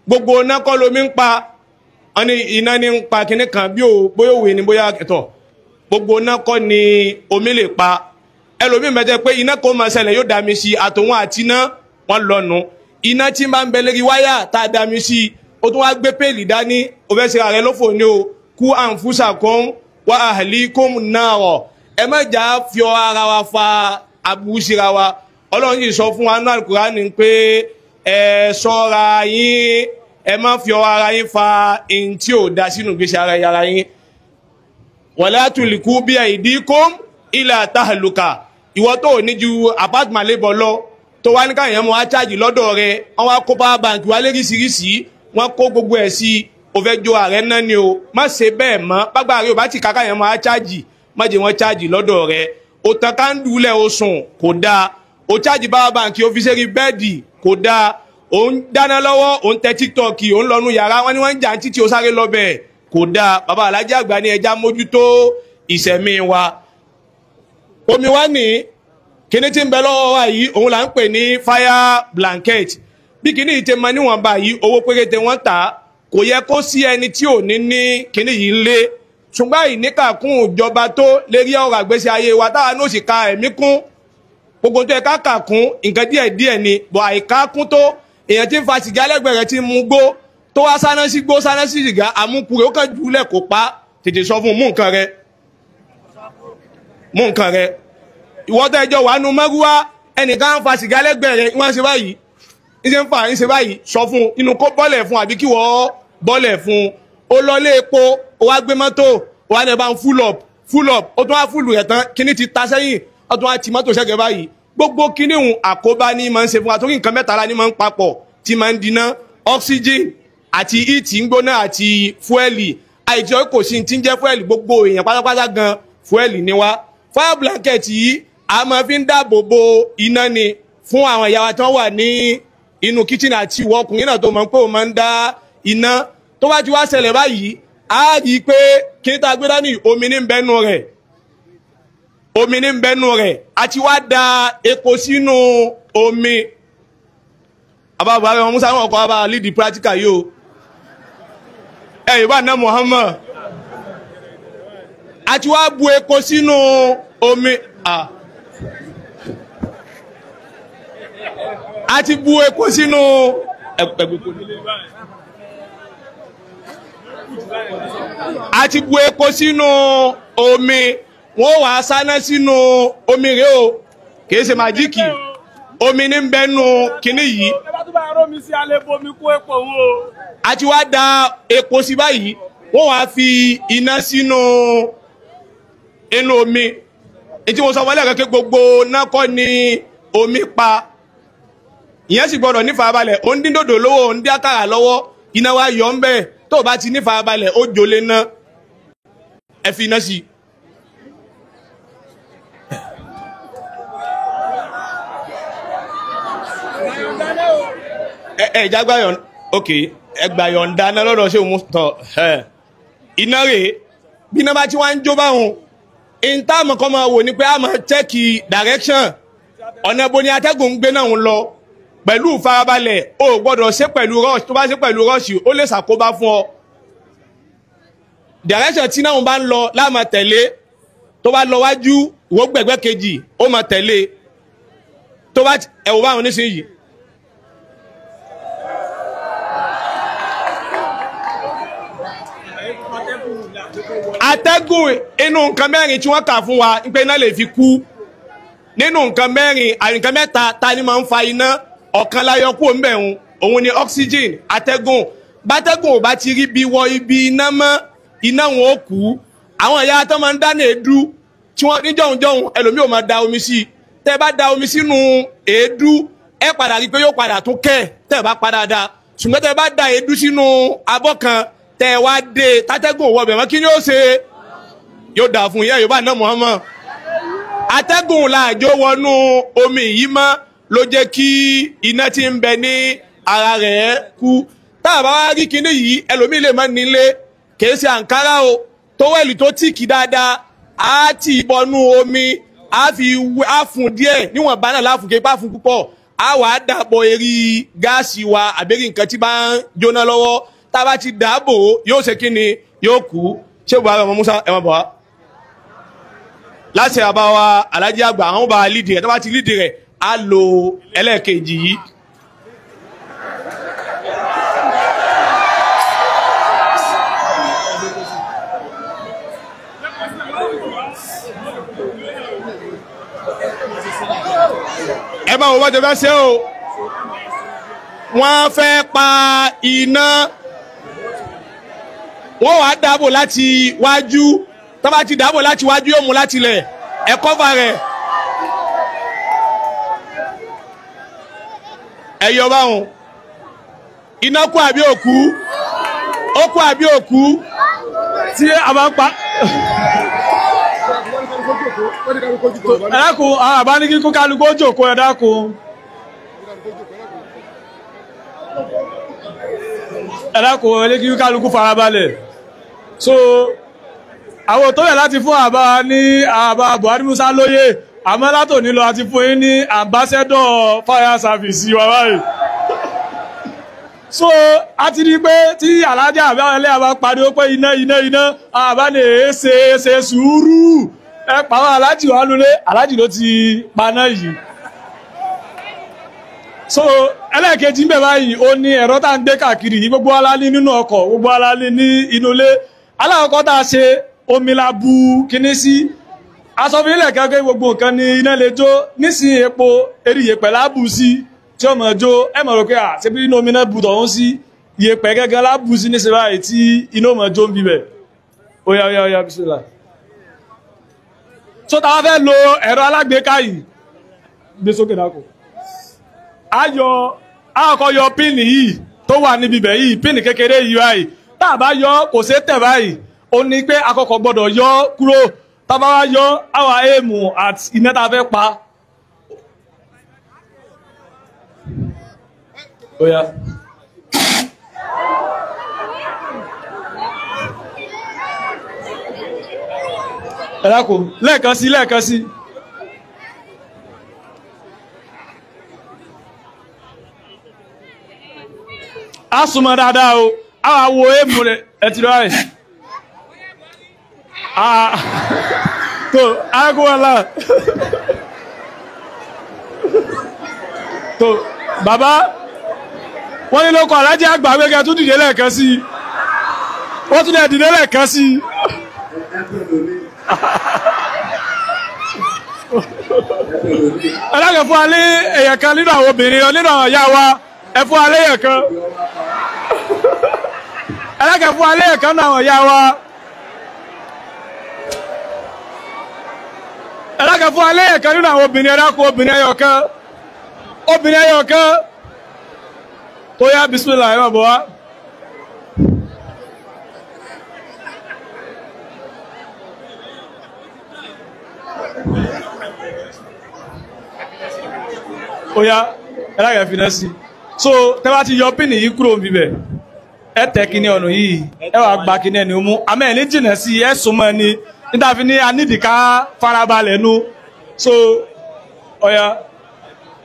gbogbo iná kọ́ lomi ń pa wọn ni iná ní ń pa kíní kan bí bóyá òwe ni bóyá ẹ̀tọ́ gbogbo iná kọ́ ni omi lè pa ẹlòmíì mẹ́tẹ́ pé iná kò máa ṣẹlẹ̀ yóò dá mi sí àtòun àti iná wọn lọ́nu iná tí máa ń bẹ lérí wáyà tá a dá mi sí ó tún wá gbé péèlì dání ó fẹ́ ṣe ààrẹ lófò ní o qu anfusakum wa ahlikum nar ẹ má jà fi ara wa fa aburú síra wa Ọlọ́run yìí sọ fún wa ní Al-Qur'ani pé ẹ ṣọ́ra yín ẹ má fi ara yín fa in tí ò dá sínú gbèsè ara yín wala tulqu bi aydikum ila tahluka ìwọ tó ní ju apartment lébọ̀ lọ tó wá ní káyàn mọ́ á chájì lọ́dọ̀ rẹ̀ wọ́n wá kó power bank wá léríṣiríṣi wọ́n kó gbogbo ẹ̀ sí ó fẹ́ jó ààrẹ náà ni o má ṣe bẹ́ẹ̀ mọ́ bágbà rẹ ò bá ti kàkà yẹn máa chájì má jẹ́ wọ́n chájì lọ́dọ̀ rẹ ó tan kándùlẹ̀ ó sùn kò dáa ó chájì power bank ó fi sérí bẹ́ẹ̀dì kò dáa ó ń dáná lọ́wọ́ ó ń tẹ tiktok ó ń lọ́nu yàrá wọn ni wọ́n ń jà títí ó sáré lọ́bẹ̀ kò dáa bàbá Alhaji àgbà ní ẹja mójútó ìṣẹ̀mí wa omi wa ní kíní tí ń bẹ lọ́wọ́ wa yìí òun là ń pè ní fire blanket bí kíní yìí ti mọ níwọ̀nba yìí owó péréte wọ́n tà á kò yẹ kó sí ẹni tí ò ní ní kíní yìí ń lé ṣùgbọ́n ìníkàkún ìjọba tó lérí ọ̀rọ̀ àgbésí ayé wa táwa náà sì ka ẹ̀mí kún gbogbo tó yẹ ká kà kún nǹkan díẹ̀ ni bọ̀ àìká kún tó èèyàn tí ń fa sìgá lẹ́gbẹ̀ẹ́ rẹ̀ tí ń mu gbó tó wá sáná sí gbó sáná sí sìgá àmúkúrẹ́ ó kàn jùlẹ̀ kó pa tètè sọ fún mú nǹkan rẹ̀ ìwọ́tọ̀ ẹjọ́ wà nù mẹ́rúwá ẹnìkan ń fa sìgá lẹ́gbẹ̀ẹ́ rẹ̀ wọ́n ṣe báyìí ń ṣe báyìí sọ fún inú kó bọ́lẹ̀ fún àbí kí wọ́n bọ́lẹ̀ fún ó lọlé epo ó wá gbé mọ́tò ó wá ní ẹ bá ń full up ó tún wá fúlù rẹ̀ tán kíní ti ta sẹ́yìn ó tún wá ti mọ́tò ṣẹ́gẹ̀ báyìí gbogbo kíní hùn àkóbá ní máa ń ṣe fún wa torí nǹkan mẹ́tàlá ní máa ń papọ̀ tí máa ń dínà oxygen àti ìtì ń gbóná àti fúẹ́lì àìjọ kò sí ti ń jẹ́ fúẹ́lì gbogbo èèyàn pátápátá gan fúẹ́lì ni wá fire blanket yìí a máa fi ń dáàbò bo iná ni fún àwọn ìyá wa tí wọ́n wà ní inú kitchen àti ìwọ ọkùnrin náà tó mọ̀ pé ó máa ń dá iná tó bá ti wá ṣẹlẹ̀ báyìí a rí i pé kí n ta gbé dání omi ní bẹ́nu rẹ̀ àti wá da epo sínú omi àbábọ̀ àwọn musa wọn kọ́ abá lead practical yìí o ìbá náà Muhammad àti wá bu epo sínú omi àti bu epo sínú àti bu epo sínú omi wọ́n wà sáná sínú omi rẹ̀ o kìí ṣe màjíkì omi ní bẹ́nu kìíní yìí àti wá da epo sí báyìí wọ́n wá fi iná sínú inú omi ètí wọ́n sọ wọlé kẹ́kẹ́ gbogbo náà kọ́ ni omi pa ìyẹn sì gbọ́dọ̀ nífàábalẹ̀ ó ń dín dòdò lọ́wọ́ ó ń dín àkàrà lọ́wọ́ iná wa yọ ń bẹ́ẹ̀ tó bá ti nífàábalẹ̀ ó jolé ná ẹ fi iná sí ìjágbáyọ̀ ok ẹgbàyọ̀ ń dáná lọ́dọ̀ ṣe òun tọ̀ iná rèé bí iná bá tí wọ́n ń jó báhùn in táàmù kan máa wò ní pé a máa chẹ́kì direction ọ̀nà ibo ni atẹ́gùn ń gbé náà ń lọ pẹ̀lú farabalẹ̀ o gbọ́dọ̀ ṣe pẹ̀lú rush tó bá ṣe pẹ̀lú rush ó lè ṣàkóbá fún ọ direction tí náà bá ń lọ láàmà tẹ̀lé tó bá lọ wájú ìwọ gbẹ̀gbẹ́ kejì ó máa tẹ̀lé tó bá ẹ̀wọ̀ báwọn nísìnyí atẹ́gùn inú nǹkan mẹ́rin tí wọ́n kà fún wa ń pé iná lè fi kú nínú nǹkan mẹ́rin àyíká mẹ́ta ta ni máa ń fa iná ọ̀kan láyọ̀ kú òun òun ni oxygen atẹ́gùn bátẹ́gùn ò bá ti rí bí wọ ibi iná mọ́ iná wọn ó kú àwọn ìyá tó máa ń dáná èédú tí wọ́n ní jọ̀hún ẹlòmíì ò máa da omi sí tẹ́ bá da omi sínú èédú ẹ padà rí pé yóò padà tún kẹ́ tẹ́ bá padà da ṣùgbọ́n tẹ́ bá da èédú sínú abọ́ kan tẹ́ wá dé tátẹ́gùn òwò ọbẹ̀ mọ́ kí ni ó ṣe yóò dà fún ìyá Yorùbá náà Muhammad atẹ́gùn làjò wọnú omi yìí mọ́ ló jẹ́ kí iná tí ń bẹ ní ara rẹ̀ kú tá a bá wá rí kinní yìí ẹlòmíì lè má nílé kìí ṣe àǹkárá o tówẹ́lì tó tíìkì dáadáa á tì í bọnú omi á fún díẹ̀ níwọ̀n bá náà láfún képa fún púpọ̀ á wà á dàbọ̀ eré gáàsì wa àbẹ́rí nǹkan tí bá ń jóná lọ́wọ́ tá a bá ti dàbò yóò ṣe kí ni yóò kú ṣé buhari ọmọ Musa ẹ má bọ̀ wá láti àbáwá Alhaji àgbà àwọn bá lídì rẹ̀ tó bá ti lídì rẹ̀ á lo ẹlẹ́ẹ̀kejì yìí. ẹ bá wo bá jẹ fẹ́ ṣe o wọ́n fẹ́ pa iná wọ́n wàá dáàbò láti wájú tó bá ti dáàbò láti wájú yóò mú láti lẹ̀ ẹ kọ́fà rẹ̀ ẹ yọ báwọn iná kú àbí òkú ó kú àbí òkú tí a bá ń pa ẹ dákun àwọn àbá ní kíkún kálukú ó jòkó ẹ dákun ẹ dákun ẹ lé kíkún kálukú farabalẹ̀ so àwọn tó yẹ láti fún àbá ní àbá Buhari Musa lóyè àmọ́ látòní lọ àti fún yín ní ambassador fire service wa báyìí so a ti rí pé tí alájà àbí àwọn ẹlẹ́yà bá pariwo pé iná àbá lè ṣe sùúrù ẹ pàwọn alájì wà lólé alájì ló ti paná yìí so ẹlẹ́ẹ̀kejì ń bẹ̀ báyìí ó ní ẹ̀rọ tá ń gbé káàkiri yìí gbogbo alá ní nínú ọkọ̀ gbogbo alá ní inú ilé alákọ̀ọ́kọ́ tá a ṣe omi la bu kíní sí asọ́fínlẹ̀ kẹ́kẹ́ gbogbo nǹkan ní iná lè jó nísìnyí epo eríyè pẹ̀lú àbù sí tí ó mọ̀ jó ẹ mọ̀ rò pé à ṣe bí inú omi náà bu tọ̀hún sí iyẹ̀pẹ̀ gẹ́gẹ́ lábù sí ní sèwá yìí tí iná mọ̀ jó ń bibẹ̀ óyá bísílà so táwa fẹ́ lo ẹ̀rọ alágbèéká yìí gbé sókè dákò àkọ́kọ́ yọ píìnì yìí tó wà níbi bẹ̀ yìí píìnì kékeré yìí báyìí tá a bá yọ kò ṣeé tẹ̀ báyìí ó ní pé àkọ́kọ́ gbọ́dọ̀ yọ kúrò tá a bá wá yọ àwa èèmù àti iná tá a fẹ́ pa. Oya. Ẹ dákun lẹ́ẹ̀kan sí. A súnmọ́ dáadáa o, a wà wo èèmù rẹ̀ ẹ̀tì lọ́rẹ̀. Tó, agbóhọ́lá. Tó, bàbá, wọ́n ní lókọ̀ alájẹ́ àgbà wẹ́gẹ́ tún dìde lẹ́ẹ̀kan sí. Wọ́n tún lẹ́ dìde lẹ́ẹ̀kan sí. Ẹlẹ́gẹ̀ fún alẹ́ èyàn kan nínú àwọn obìnrin nínú àwọn ìyá wa ẹ fún alẹ́ èyàn kan ẹlẹ́gẹ̀ fún alẹ́ èyàn kan nínú àwọn ìyá wa ẹlẹ́gẹ̀ fún alẹ́ èyàn kan nínú àwọn obìnrin ẹ̀dákun obìnrin ẹyọ kan tó yá bismillah ẹ má bọ̀ wá. Oya ẹláyẹ̀ fi náà sí so tẹ́bá ti yọ pínì yìí kúrò bíbẹ̀ ẹ tẹ́ kíní ọ̀nà yìí ẹ wà gba kíní ẹni mú àmẹ́ ní jìnà sí ẹ súnmọ́ ni nítàfi ní anídìíká farabalẹ̀ nú so ọya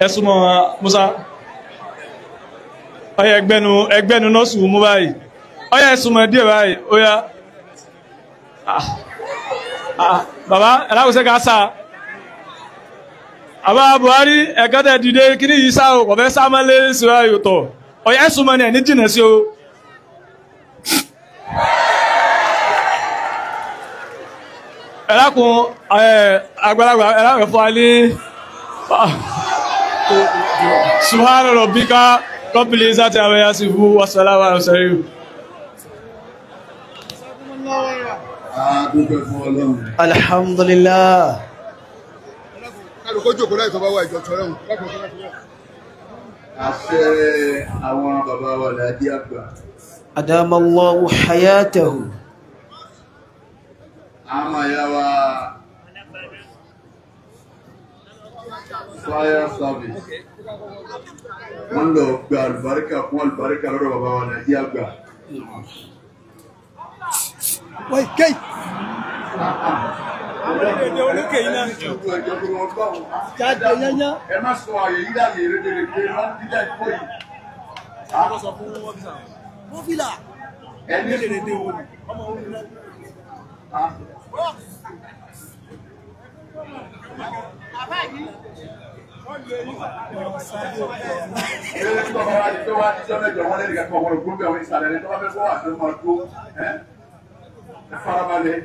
ẹ súnmọ́ Musa ọya ẹgbẹ́nu náà sùn mú báyìí ọya ẹ súnmọ́ díẹ̀ báyìí oya bàbá ẹláwùsẹ́ ká sáà àbá Buhari ẹ̀kẹ́tẹ̀ dìde kí ní yìí sáà kọ̀fẹ́ sáàmọ́lé síwá yòtọ̀ ọ̀yá ẹ̀sùnmọ́ ní ẹni jìnà sí o ẹ̀lákun àgbàlagbà ẹ̀lákun fún alẹ́ subhana rabbika rabbil izzati amma yasifun wa salamun ala mursalin. Alhamdulillah. Àṣẹ àwọn bàbá wa láti àgbà. Adamallahu hayatahu. Àmà ya wa fire service. Wọ́n lọ gba àlùbáríkà fún àlùbáríkà lọ́rọ̀ bàbá wa láti àgbà. Wait, Kate. Ẹ má sọ àyè yí dàyè rédèrèdè wọ́n dídá ìfọ́ yìí. Ẹni rédèrèdè wo ni? Ẹni tó bá wá ní tó wá ní sọ́nà ìjọ wọn lẹ́nu kẹ́kọ̀ọ́ wọn gbogbo àwọn ìsàlẹ̀ ẹni tó bá fẹ́ fọ́ wà tó máa tó ẹ farabalẹ̀.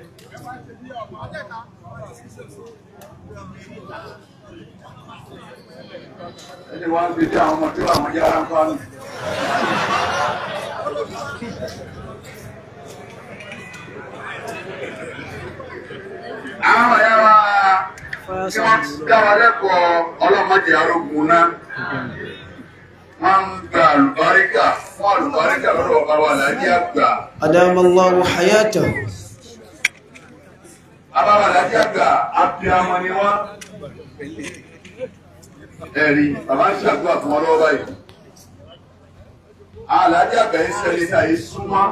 Ẹni wá ń gbé tí àwọn ọmọ tí àwọn yára ń fánù. Àwọn yára tí wọ́n dára lẹ́kọ̀ọ́ ọlọ́mọdé arógun náà wọ́n ń gba àlùbáríkà fún àlùbáríkà lọ́dọ̀ bàbá wa Alhaji àgbà. أدام الله حياته. Bàbá wa Alhaji àgbà abiyamọ ni wọ́n. Ẹ̀rí bàbá ń ṣàdúrà fún wọn lọ́wọ́ báyìí. Alhaji àgbà yìí sẹ́ni tá yìí súnmọ́.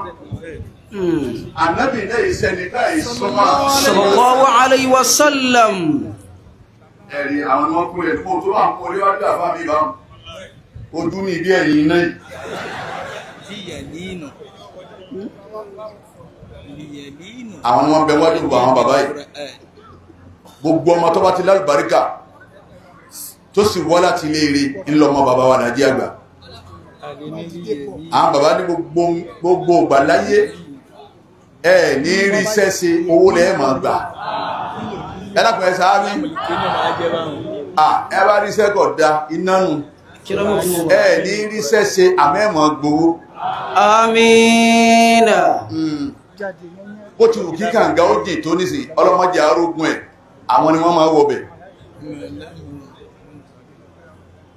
Ànábì náà yìí sẹ́ni tá yìí súnmọ́. صلى الله عليه وسلم. Ẹ̀rí àwọn ọmọ kúrẹ̀ kó tó wà ń kó léwájú àfá mi bá ojú ní ibi ẹ̀yìn náà. Àwọn ọmọ bẹ wájú gbogbo àwọn bàbá yìí. Gbogbo ọmọ tó bá ti lálùbáríkà tó sì wọ́ láti ilé ire ńlọmọ bàbá wa Alhaji àgbà. Àwọn bàbá ní gbogbo ìgbà láyé ẹ̀ ní rí sẹ́sẹ owó lẹ́ẹ̀ máa gbà. Ẹlápẹ̀ sáárí ẹ bá rí sẹ́kọ̀ dá iná nù ẹ ní rí sẹ́sẹ àmẹ́mọ̀ gbowó. آمين. Bó ti wù kí kànga ó dì tó nísì ọlọ́mọdé arógún ẹ̀ àwọn ni wọ́n máa wọbẹ̀.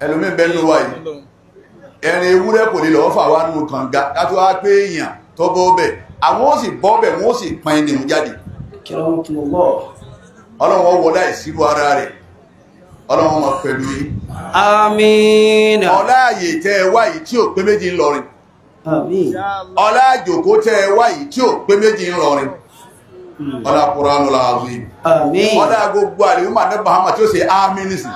Ẹlòmí bẹ́nu wà yìí ẹ̀rin ewúrẹ́ kò lè lọ́ọ́ fà wá nù kànga kátó wá pé èèyàn tó bọ́ bẹ̀ àwọn ó sì bọ́ bẹ̀ wọ́n ó sì pọn ẹni jáde. Ọlọ́run wọlá ìsírò ara rẹ̀ Ọlọ́run wọn pẹ̀lú yìí. آمين. Ọláàyè tẹ́ wá yìí tí ò pé méjì ńlọrin. آمين. Ọláàjòkó tẹ́ wá yìí tí ò pé méjì ńlọrin. Ọlá Kùránù Azim. آمين. Ọlá gbogbo àlèhùnmà ní Muhammad tí ó ṣe ámínìsì.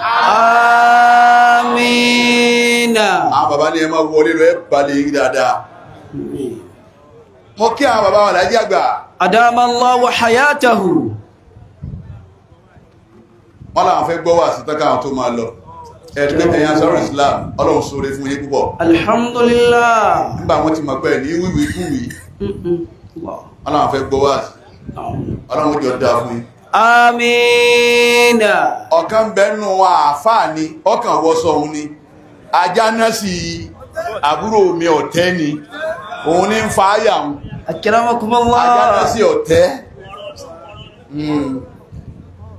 آمين. Àwọn bàbá ní ẹ máa wọlé lọ ẹ balẹ̀ yìí dáadáa. Mo kí àwọn bàbá wa Alhaji àgbà. أدام الله حياته. Wọ́n láwọn fẹ́ gbọ́ wà sí tọ́ka àwọn tó máa lọ. Ẹ̀ẹ́dẹ́gbẹ́ ẹ̀yàn sọ́rọ̀ Islam Ọlọ́run ṣoore fún yín púpọ̀. الحمد لله. Nígbà wọ́n ti mọ̀ pé ní wíwí kúwì wọ́n láwọn fẹ́ gbọ́ wà sí. Ọlọ́run jọ dáa fún yín. آمين. Ọ̀kan bẹ́nu àáfàá ni ọkàn wọ́sọ òun ni ajá náà sí àbúrò mi ọ̀tẹ́ ni òun ní ń fa àyà òun أكرمكم ajá náà الله. sí ọ̀tẹ́.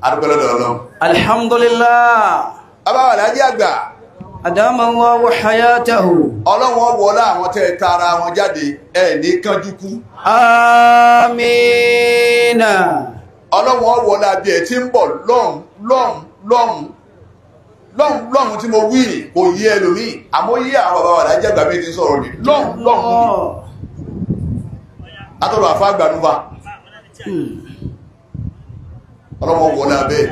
Adúpẹ́lọ́dọ̀ Ọlọ́run. الحمد لله. Bàbá wa Alhaji àgbà أدام الله حياته. Ọlọ́run wọlá àwọn tẹ́ tara wọn jáde ẹ̀ ní kánjú kú. آمين. Ọlọ́run wọlá bí ẹ̀ tí ń bọ̀ lọ́hùn tí mo wí kò yí ẹlòmí àmọ́ yí àwọn bàbá wa Alhaji àgbà mi ti sọ̀rọ̀ ní lọ́hùn látọ̀rọ̀ àfá àgbànúwà. Ọlọ́run wọlá bẹ́ẹ̀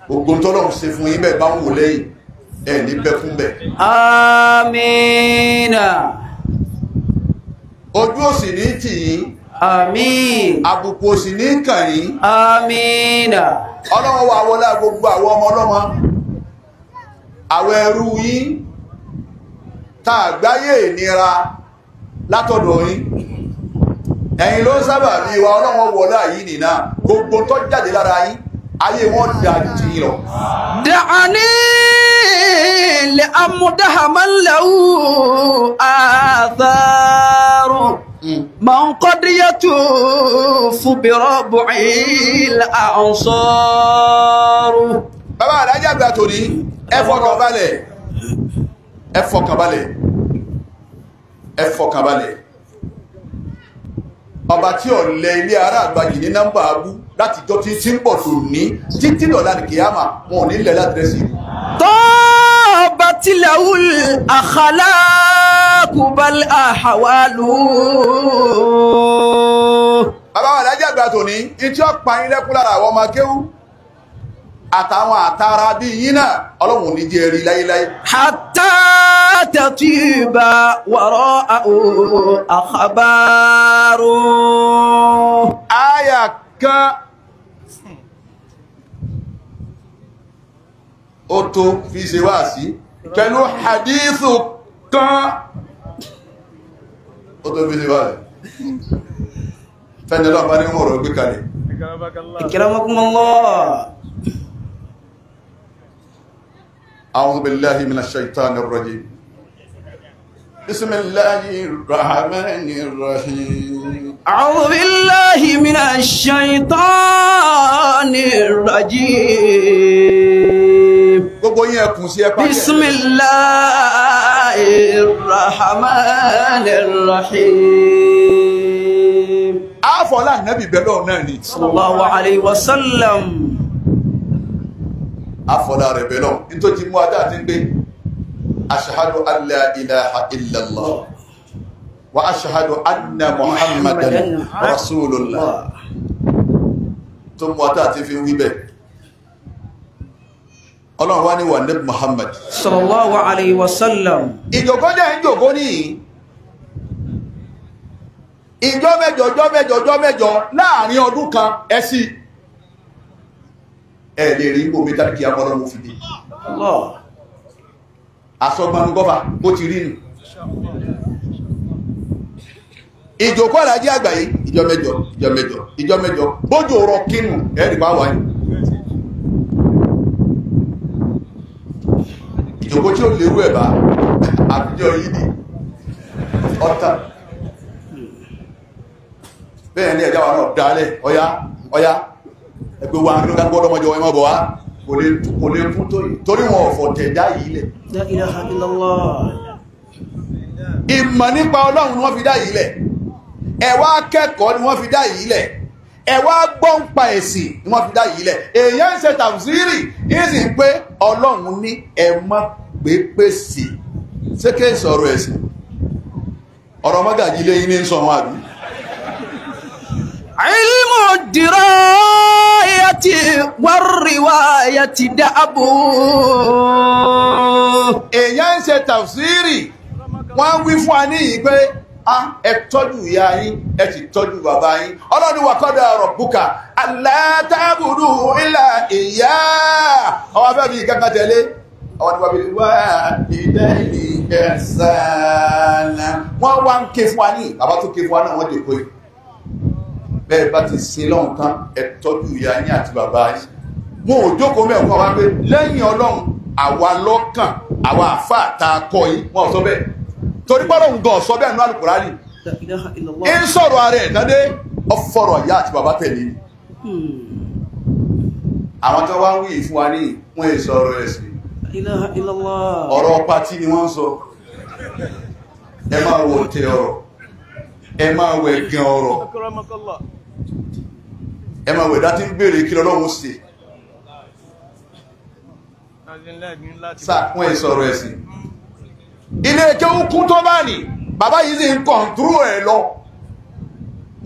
gbogbo tọ́lọ́run ṣe fún yín bẹ́ẹ̀ bá ń wò lẹ́yìn ẹ̀ ní bẹ́ fún bẹ́ẹ̀. آمين. Ojú òsì ní tì yín آمين. àbùkù òsì ní kàn yín. آمين. Ọlọ́run wà wọlá gbogbo àwọn ọmọ ọlọ́mọ àwọn ẹrú yín tá àgbáyé ìnira látọ̀dọ̀ yín ẹ̀yin ló sábà ní ìwà Ọlọ́run wọlá yìí nìna gbogbo tó jáde lára yín ayé wọn dájú ti yín lọ. دعني لأمدح من له آثار من قد يطوف بربع الأعصار. Bàbá Alhaji àgbà tòní ẹ fọkàn balẹ̀ ọba tí ó lẹ ilé ara àgbàjì ní nọ́mbà abú láti jọ tí ń bọ̀ tó ní títí lọ́la ní kìyàmà wọn ò ní lẹ láti rẹ̀ sí. طابت له الأخلاق بالأحوال. Bàbá Alhaji àgbà tòní ìtí ọ̀pá yín lẹ́kún lára àwọn ọmọ akéwú àtàwọn àtàrà bí yín náà Ọlọ́run ní jẹ́ rí láyéláyé. حتى تطيب وراءه أخبار. Àyà kan ó tó fi ṣe wá sí pẹ̀lú hadithu kan ó tó fi ṣe wá sí fẹ́ni lọ́pàá ní mọ̀rọ̀ gbé kalẹ̀. أكرمكم الله. أعوذ بالله من الشيطان الرجيم بسم الله الرحمن الرحيم أعوذ بالله من الشيطان الرجيم. gbogbo yín ẹkùn sí ẹpá بسم الله الرحمن الرحيم. àfọlá nàbì bẹ́lọ̀ náà ni صلى الله عليه وسلم. àfọlá rẹ̀ bẹ́lọ̀ nítorí tí mú adá àti ń gbé ashhadu an la ilaha illallah wa ashhadu anna muhammadan rasulullah tó mú adá àti fi ń wí bẹ́ẹ̀ ọlọ́run wá ní wà ní Muhammad صلى الله عليه وسلم. ìjòkó jẹ́ ìjòkó ní ìjọ mẹ́jọ láàrin ọdún kan ẹsí ẹ̀ lè rí omi tàbí àmọ́lọ́mù fìdí الله. asọ́gbọ́n gọ́fà bó ti rí nù ìjòkó àlájí àgbáyé ìjọ mẹ́jọ bójú rọ kínú ẹ̀rì bá wáyé ìjòkó tí ó lérú ẹ̀bá àbíjọ yìí ni ọ̀tá bẹ́ẹ̀ ní ẹ̀dá wà náà dálẹ̀ ọya ẹgbẹ́ wa ní gbọ́dọ̀ mọ́jọ ẹmọ́ bọ̀ wá kò lè fún torí wọn ọ̀fọ̀ tẹ̀dá yìí lẹ̀ لا إله إلا الله. ìmọ̀ nípa Ọlọ́run ni wọ́n fi dá yìí lẹ̀ ẹ̀wà akẹ́kọ̀ọ́ ni wọ́n fi dá yìí lẹ̀ ẹ̀wà gbọ́npa ẹ̀sìn ni wọ́n fi dá yìí lẹ̀ èèyàn ń ṣe tàfsírì ìsìn pé Ọlọ́run ní ẹ̀mọ́ pépèsè sékè sọ̀rọ̀ ẹ̀sìn ọ̀rọ̀ mọ́gàjí lé yín ní sọ wọn àbí علم الدراية والرواية دأبو. èèyàn ń ṣe tàfsírì wọ́n wí fún wa ní yìí pé ẹ tọ́jú ìyá yín ẹ sì tọ́jú bàbá yín Ọlọ́run wa qada rabbuka alla ta'budu illa iyyah ọwọ́ fẹ́ bí kankan tẹ̀lé ọwọ́ ni wọ́n bí wá ìdẹ́ni ẹ̀sánà wọ́n wá ń ké fún wa ní bàbá tó ké fún wa náà wọ́n dè kó yìí bẹ́ẹ̀ bá ti sin lọ́hùn tán ẹ tọ́jú ìyá yín àti bàbá yín wọn ò jókòó mẹ́ọ̀kọ́ wá pé lẹ́yìn Ọlọ́run àwa lọ́kàn àwa àfáà tá a kọ́ yín wọ́n sọ bẹ́ẹ̀ torí pọ́lọ̀ ń gan sọ bẹ́ẹ̀ ní Al-Qur'ani لا إله إلا الله. ń sọ̀rọ̀ ààrẹ ìdádé ọfọ̀rọ̀ ìyá àti bàbá tẹ̀lé àwọn tó wá ń wí fún wa ní wọ́n è sọ̀rọ̀ ẹ̀sìn لا إله إلا الله. ọ̀rọ̀ pátí ni wọ́n sọ ẹ máa wo tẹ ọ̀rọ̀ ẹ máa wẹ̀ gan ọ̀rọ̀ ẹ máa wẹ̀ dá tí ń béèrè kí Ọlọ́run ṣe sáà wọ́n è sọ̀rọ̀ ẹ̀sìn ilé ẹjọ́ kún tó bá ní bàbá yìí sì ń kọ̀ntúrò ẹ̀ lọ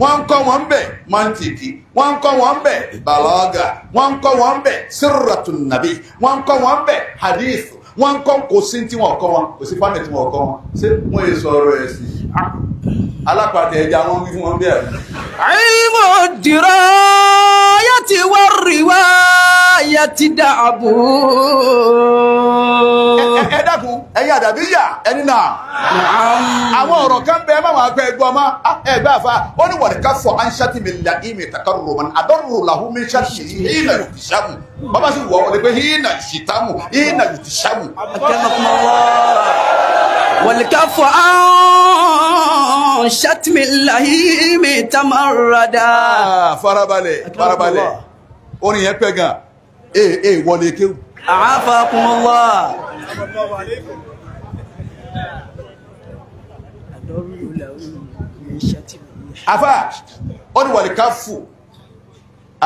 wọ́n ń kọ́ wọn ń bẹ̀ mantiki wọ́n ń kọ́ wọn ń bẹ̀ balaga wọ́n ń kọ́ wọn ń bẹ̀ sirratun nabi wọ́n ń kọ́ wọn ń bẹ̀ hadith wọ́n ń kọ́ kò sí tí wọ́n kọ́ wọn kò sí fánẹ̀ tí wọ́n kọ́ wọn ṣé wọ́n yẹ sọ̀rọ̀ ẹ̀ sí alápàtẹ ẹja wọn wí fún wọn bẹ́ẹ̀. علم الدراية والرواية دأبو. ẹ dákun ẹ̀yin àdàbíyà ẹni náà àwọn ọ̀rọ̀ kan bẹ máa pẹ́ ẹgbọ́ ọmọ ẹgbẹ́ àfa ó ní wọ̀lẹ̀ ká fọ anṣẹ́tì mi la ìmì takarro mọ́ àdọ́rò làwọn mi ṣàṣì hínà yóò ti ṣàmù bàbá sì wọ̀ ọ́ pé hínà ṣìtàmù hínà yóò ti ṣàmù. أكرمكم الله. والكف عن شتم اللئيم تمردا. farabalẹ̀ orin yẹn pẹ́ gan wọlé kéwù. عافاكم الله. afa ó ní wọ̀lẹ̀ ká fò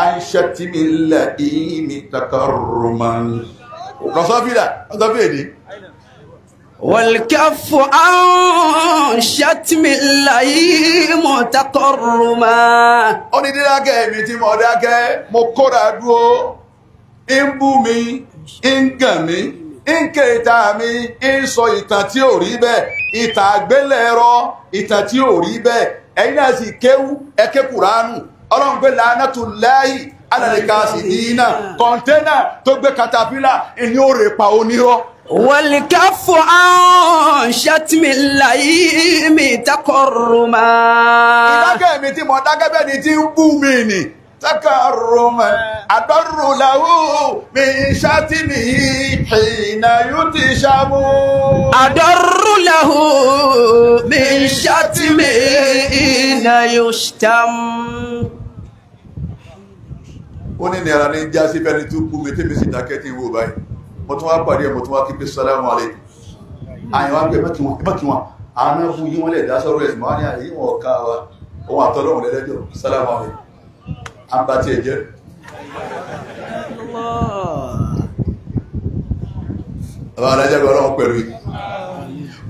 anṣẹ́tì mi la ìmì takarro mọ́ lọ́sọ́fìdà èdè. والكف عن شتم اللئيم تقرما. ó ní dídákẹ́ mi tí mo dákẹ́ mo kóra dúró ń bú mi ń gàn mí ń kéta mi ń sọ ìtàn tí ò rí bẹ́ẹ̀ ìtàn àgbélẹ̀rọ ìtàn tí ò rí bẹ́ẹ̀ ẹ̀yin náà sì kéwú ẹ̀kẹ́ kùránù Ọlọ́run pé la'natullahi ala al-kasidina kọ̀ńténà tó gbé katapila ìní ó rè pa onírọ́. والكف عن شتم اللئيم تقرما. ìdákẹ́ mi tí mo dákẹ́ bẹ́ẹ̀ ni tí ń bú mi nì takarruma adarru lahu min shatmihi hina yutishamu. أضر له من شتمه حين يشتم. ó ní nira ní jásí fẹ́ni tó bú mi tí mi sì dákẹ́ tí ń wò báyìí mo tún wá pàdé mo tún wá kí pé salamu alaikum àyàn wá pé mẹ́kí wọn àwọn náà fún yí wọ́n lè dá sọ́rọ̀ ẹ̀sìn máa ní àyí wọn ká wa ohun àtọ́lọ́run lẹ́lẹ́jọ́ sálámà rẹ̀ àbátí ẹ̀jẹ́ àwọn adájẹ́gbẹ̀ ọlọ́run pẹ̀lú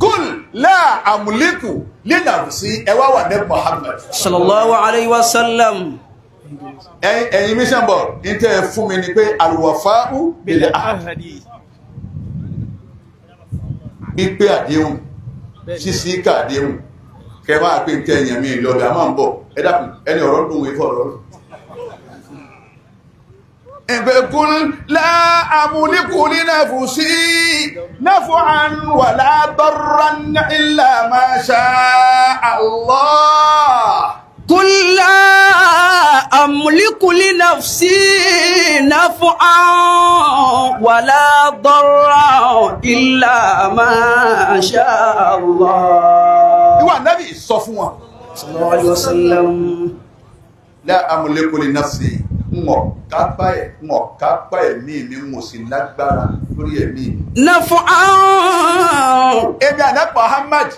kúl láà àmúlékù lẹ́nà sí ẹwà wà ní Muhammad sallallahu alayhi wa sallam. ẹ̀yin mission board ní tẹ́ fún mi ni pé alwafa'u bil ahdi pípé àdéhùn sísí kàdéhùn kẹ máa pé tẹ́ èèyàn mi ìlọ́dà máa ń bọ̀ ẹ̀dàkùn ẹni ọ̀rọ̀ dùn wé fọ́rọ̀ ìgbẹ̀kùn láàmúlíkù ní nafsi naf'an wala darran illa ma sha'a Allah. قل لا أملك لنفسي نفعا ولا ضرا إلا ما شاء الله. ìwà Nábì sọ fún wọn. صلى الله عليه وسلم. لا أملك لنفسي mọ̀ kápá ẹ̀mí mi mo sì lágbára lórí ẹ̀mí mi. نفعا. èmi àná Muhammad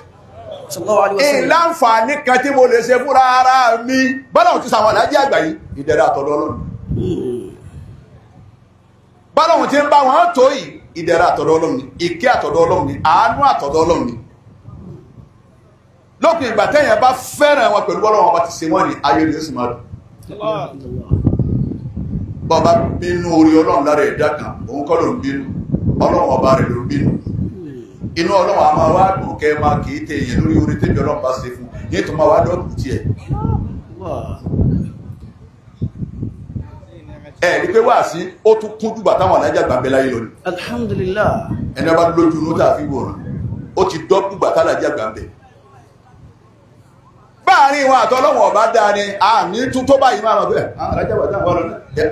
ìlànfààní kan tí mo lè ṣe fúnra ara mi bọ́lọ̀hún ti sàwọn alájí àgbà yìí ìdẹ̀ra àtọ̀dọ̀ Ọlọ́run bọ́lọ̀hún ti ń bá wọn tó yìí ìdẹ̀ra àtọ̀dọ̀ Ọlọ́run ni ìkẹ́ àtọ̀dọ̀ Ọlọ́run ni àánú àtọ̀dọ̀ Ọlọ́run ni lópin ìgbà tẹ́yìn bá fẹ́ràn wọn pẹ̀lú Ọlọ́run bá ti ṣe wọ́n ní ayé ni ó sì máa dùn bọ́ba bínú orí Ọlọ́run lára ẹ̀dá kan òun kọ́ ló ń bínú Ọlọ́run ọba rẹ̀ ló ń bínú inú Ọlọ́run a máa wá dùn kẹ́ máa kìí tẹ èèyàn lórí orí tẹ́bí Ọlọ́run bá ṣe fún yìí tó máa wá dọ́kù tí ẹ̀ rí pé wá sí ó tún kún jùgbà táwọn alájà gbàgbé láyé lónìí alhamdulillah ẹni ọba lójú inú tàbí wòrán ó ti dọ́kù gbà tálájà gbàgbé báàrin ìwọ̀n àtọ́ Ọlọ́run ọba dáa ni àmì tún tó báyìí máa bẹ̀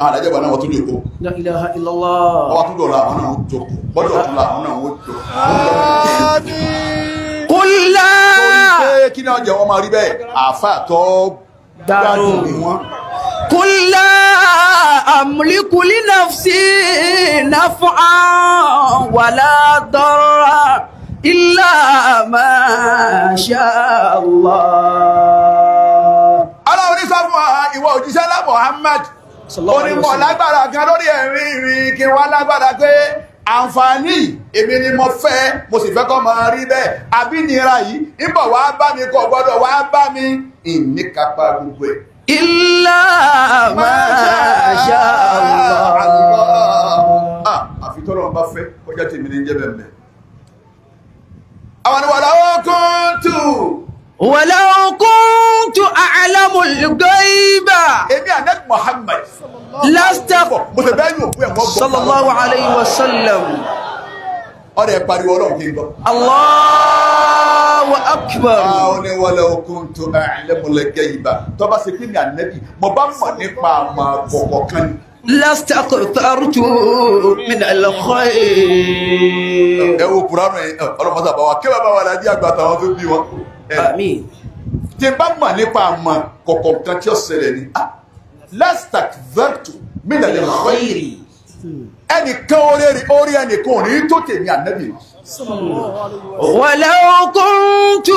alájàgbà náà wọ́n tún lè kó la ilaha illallah ọwọ́ tún dọ̀la àwọn náà ó jókòó bọ́dọ̀ tún la àwọn náà ó jókòó قل لا kí ni ọjọ́ wọn máa rí bẹ́ẹ̀ àfà tó gbádùn ní wọn. قل لا أملك لنفسي نفعا ولا ضرا إلا ما شاء الله. Ọlọ́run ní sọ fún ìwọ òjíṣẹ́ lá Muhammad ó ní mọ̀ lágbára kan lórí ẹ̀rí ìrìn kí wá lágbára pé àǹfààní èmi ni mo fẹ́ mo sì fẹ́ kọ́ máa rí bẹ́ẹ̀ àbí nira yìí níbọ̀ wá bá mi kò gbọ́dọ̀ wá bá mi ìníkapá gbogbo ẹ̀. إلا ما شاء الله. àfi tọ́lọ́run bá fẹ́ kọjá tèmi ní jẹ́ bẹ́ẹ̀ àwọn ni walaw kuntu ولو كنت أعلم الغيب èmi ànábì Muhammad لاستغفرت mo sì bẹ́ẹ̀ yóò fún ẹ̀ wọ́n صلى الله عليه وسلم. ọ̀rẹ́ pariwo Ọlọ́run kí n gbọ́. الله أكبر. àwọn ni walaw kuntu a'lamul ghaiba tó bá ṣe pé ní ànábì mo bá mọ̀ nípa àmọ́ kọ̀ọ̀kan kan ni. لاستكثرت من الخير. ẹ wo kuranu yẹn ọlọmọsá bá wa kí bàbá wa lájí àgbà àtàwọn tó bí wọn. آمين. tí n bá mọ̀ nípa àmọ́ kọ̀ọ̀kan tí ó ṣẹlẹ̀ ni lastakbartu min al-khair ẹnìkan orí ẹnìkan ò ní tó tèmi ànábì. ولو كنت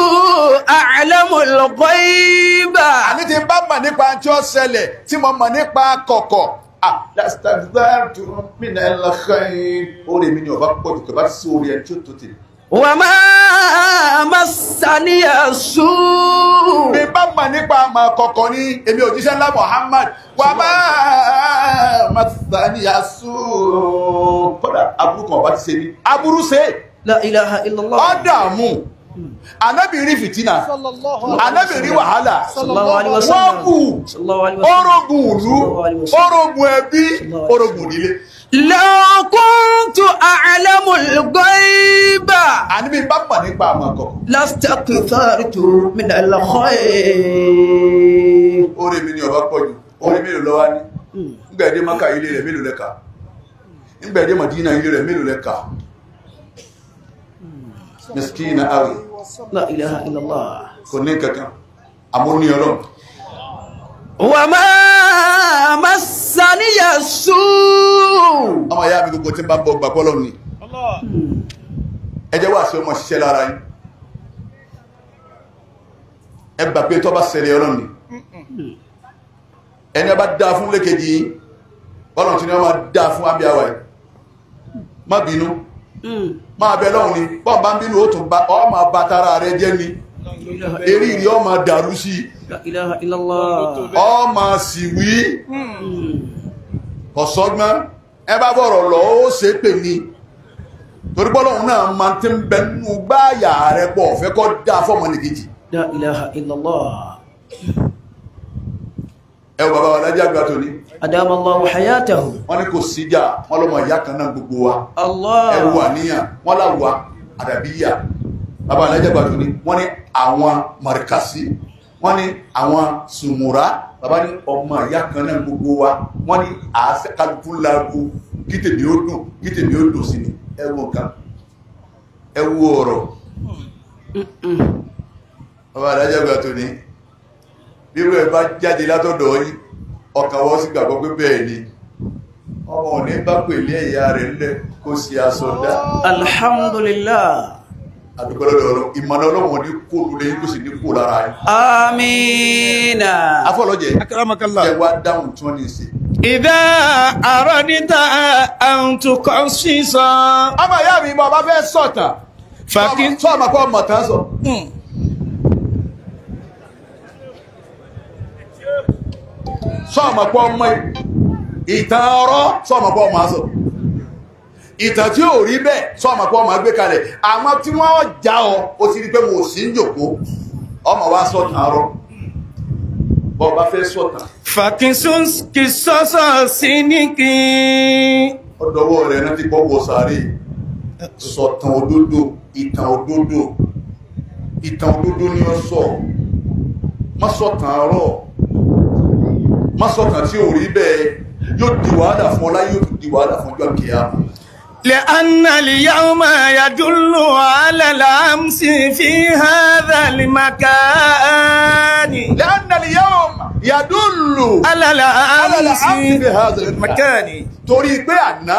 أعلم الغيب. àní tí n bá mọ̀ nípa tí ó ṣẹlẹ̀ tí mo mọ̀ nípa kọ̀kọ̀ lastakbartu min al-khair orí mi ni ọba pọ̀ jù kí bá ti sí orí ẹni tí ó tó tèmi. وما مسني السوء. bí bá mọ̀ nípa àmọ́ kọ̀kọ̀ ní èmi òjíṣẹ́ ńlá Muhammad wà máa masaniya sùn kódà aburú kan ọba ti ṣe ní aburú ṣe لا إله إلا الله. ọ̀dààmú ànábì rí fìtínà ànábì rí wàhálà صلى الله عليه وسلم. wọ́n bù صلى الله عليه وسلم. orogun ìlú orogun ẹbí orogun ìdílé. لو كنت أعلم الغيب àníbi bá mọ̀ nípa àmọ́ kọ̀kọ̀ لاستكثرت من الخير. orí mi ni ọba pọ̀ jù orí mélòó lọ́wọ́ ní ngbẹ̀dé Mákà ilé rẹ̀ mélòó lẹ́ka ngbẹ̀dé Mádínà ilé rẹ̀ mélòó lẹ́ka miskina awi لا إله إلا الله. kò ní kankan àmúní Ọlọ́run. وما مسني السوء. ọmọ ìyá mi gbogbo tí ń bá bọ gbàgbọ́ lọ́run ni ẹ jẹ́ wá sí ọmọ ṣiṣẹ́ lára yín ẹgbà pé tó bá ṣẹlẹ̀ Ọlọ́run ni ẹni ọba dá fún lékejì Ọlọ́run tí ni wọ́n máa dá fún abíyáwá ẹ̀ má bínú máa bẹ lọ́hùn ni bọ́n bá ń bínú ó tún bá ọ máa bá tara rẹ jẹ́ ni eré ìrí ọ máa dàrú sí La ilaha illallah. ọ máa sì wí ọ̀sọ́gbọ́n ẹ bá bọ̀rọ̀ lọ ó ṣe pè ní torí bọ́lọ́hùn náà máa ti ń bẹ nínú gbáàyà rẹ pọ̀ fẹ́ kọ́ dá fọ́mọ nìkejì. La ilaha illallah. ẹ wọ bàbá wa lájà gbà tó ní Adama Allahu hayatahu. wọ́n ní kò síjà wọ́n lọ́mọ ìyá kan náà gbogbo wa Allah. ẹrù àníyàn wọ́n láwùwá àdàbíyà bàbá alájẹ́ gbàtò ní wọ́n ní àwọn marikasi wọ́n ní àwọn sùmùrà bàbá ní ọmọ ìyá kan náà gbogbo wa wọ́n ní àásẹ́kálukú lágbo kítèmí ó dùn kítèmí ó dùn sí ni ẹwọ kan ẹwọ ọ̀rọ̀ bàbá alájẹ́ gbàtò ní bí wọ́n bá jáde látọ̀dọ̀ yìí ọkàn wọ́n sì gbàgbọ́ pé bẹ́ẹ̀ ni ọmọ òní bá pèlé ẹ̀yà rẹ̀ lẹ́ kó sí aṣọ dá Alhamdulillah. àdúgbọ́lọ́dọ̀ ìmọ̀nà ọlọ́wọ̀n ní kó lulẹ̀ kó sì ní kó lára ẹ̀ Amina. afọ́lọ́jẹ́ Akramakallah. jẹ́ wá dáhùn tí wọ́n ní ṣe Idha aradita an tuqassisa. ọmọ ìyá mi bọ́ bá fẹ́ sọ̀tàn Fakin. sọ ọmọ kọ́ ọmọ tán sọ sọ ọmọ kọ́ ọmọ ìtàn ọ̀rọ̀ sọ ọmọ kọ́ ọmọ sọ ìtàn tí ò rí bẹ́ẹ̀ sọ ọmọ kọ́ ọmọ gbé kalẹ̀ àwọn tí wọ́n já ọ ó ti rí pé mo sì ń jòkó ọmọ wa sọ̀tàn ọ̀rọ̀ bọ́ bá fẹ́ sọ̀tàn Fakisun kisasa siniki. ọdọwọ́ rẹ̀ náà ti bọ́ wọ sáré sọ̀tàn òdodo ìtàn òdodo ìtàn òdodo ni ó sọ má sọ̀tàn ọ̀rọ̀ má sọ̀tàn tí ò rí bẹ́ẹ̀ yóò di wàhálà fún ọ láyé yóò tún di wàhálà fún ọjọ́ kíyámà. لأن اليوم يدل على الأمس في هذا المكان. لأن اليوم يدل على الأمس في هذا المكان. torí pé àná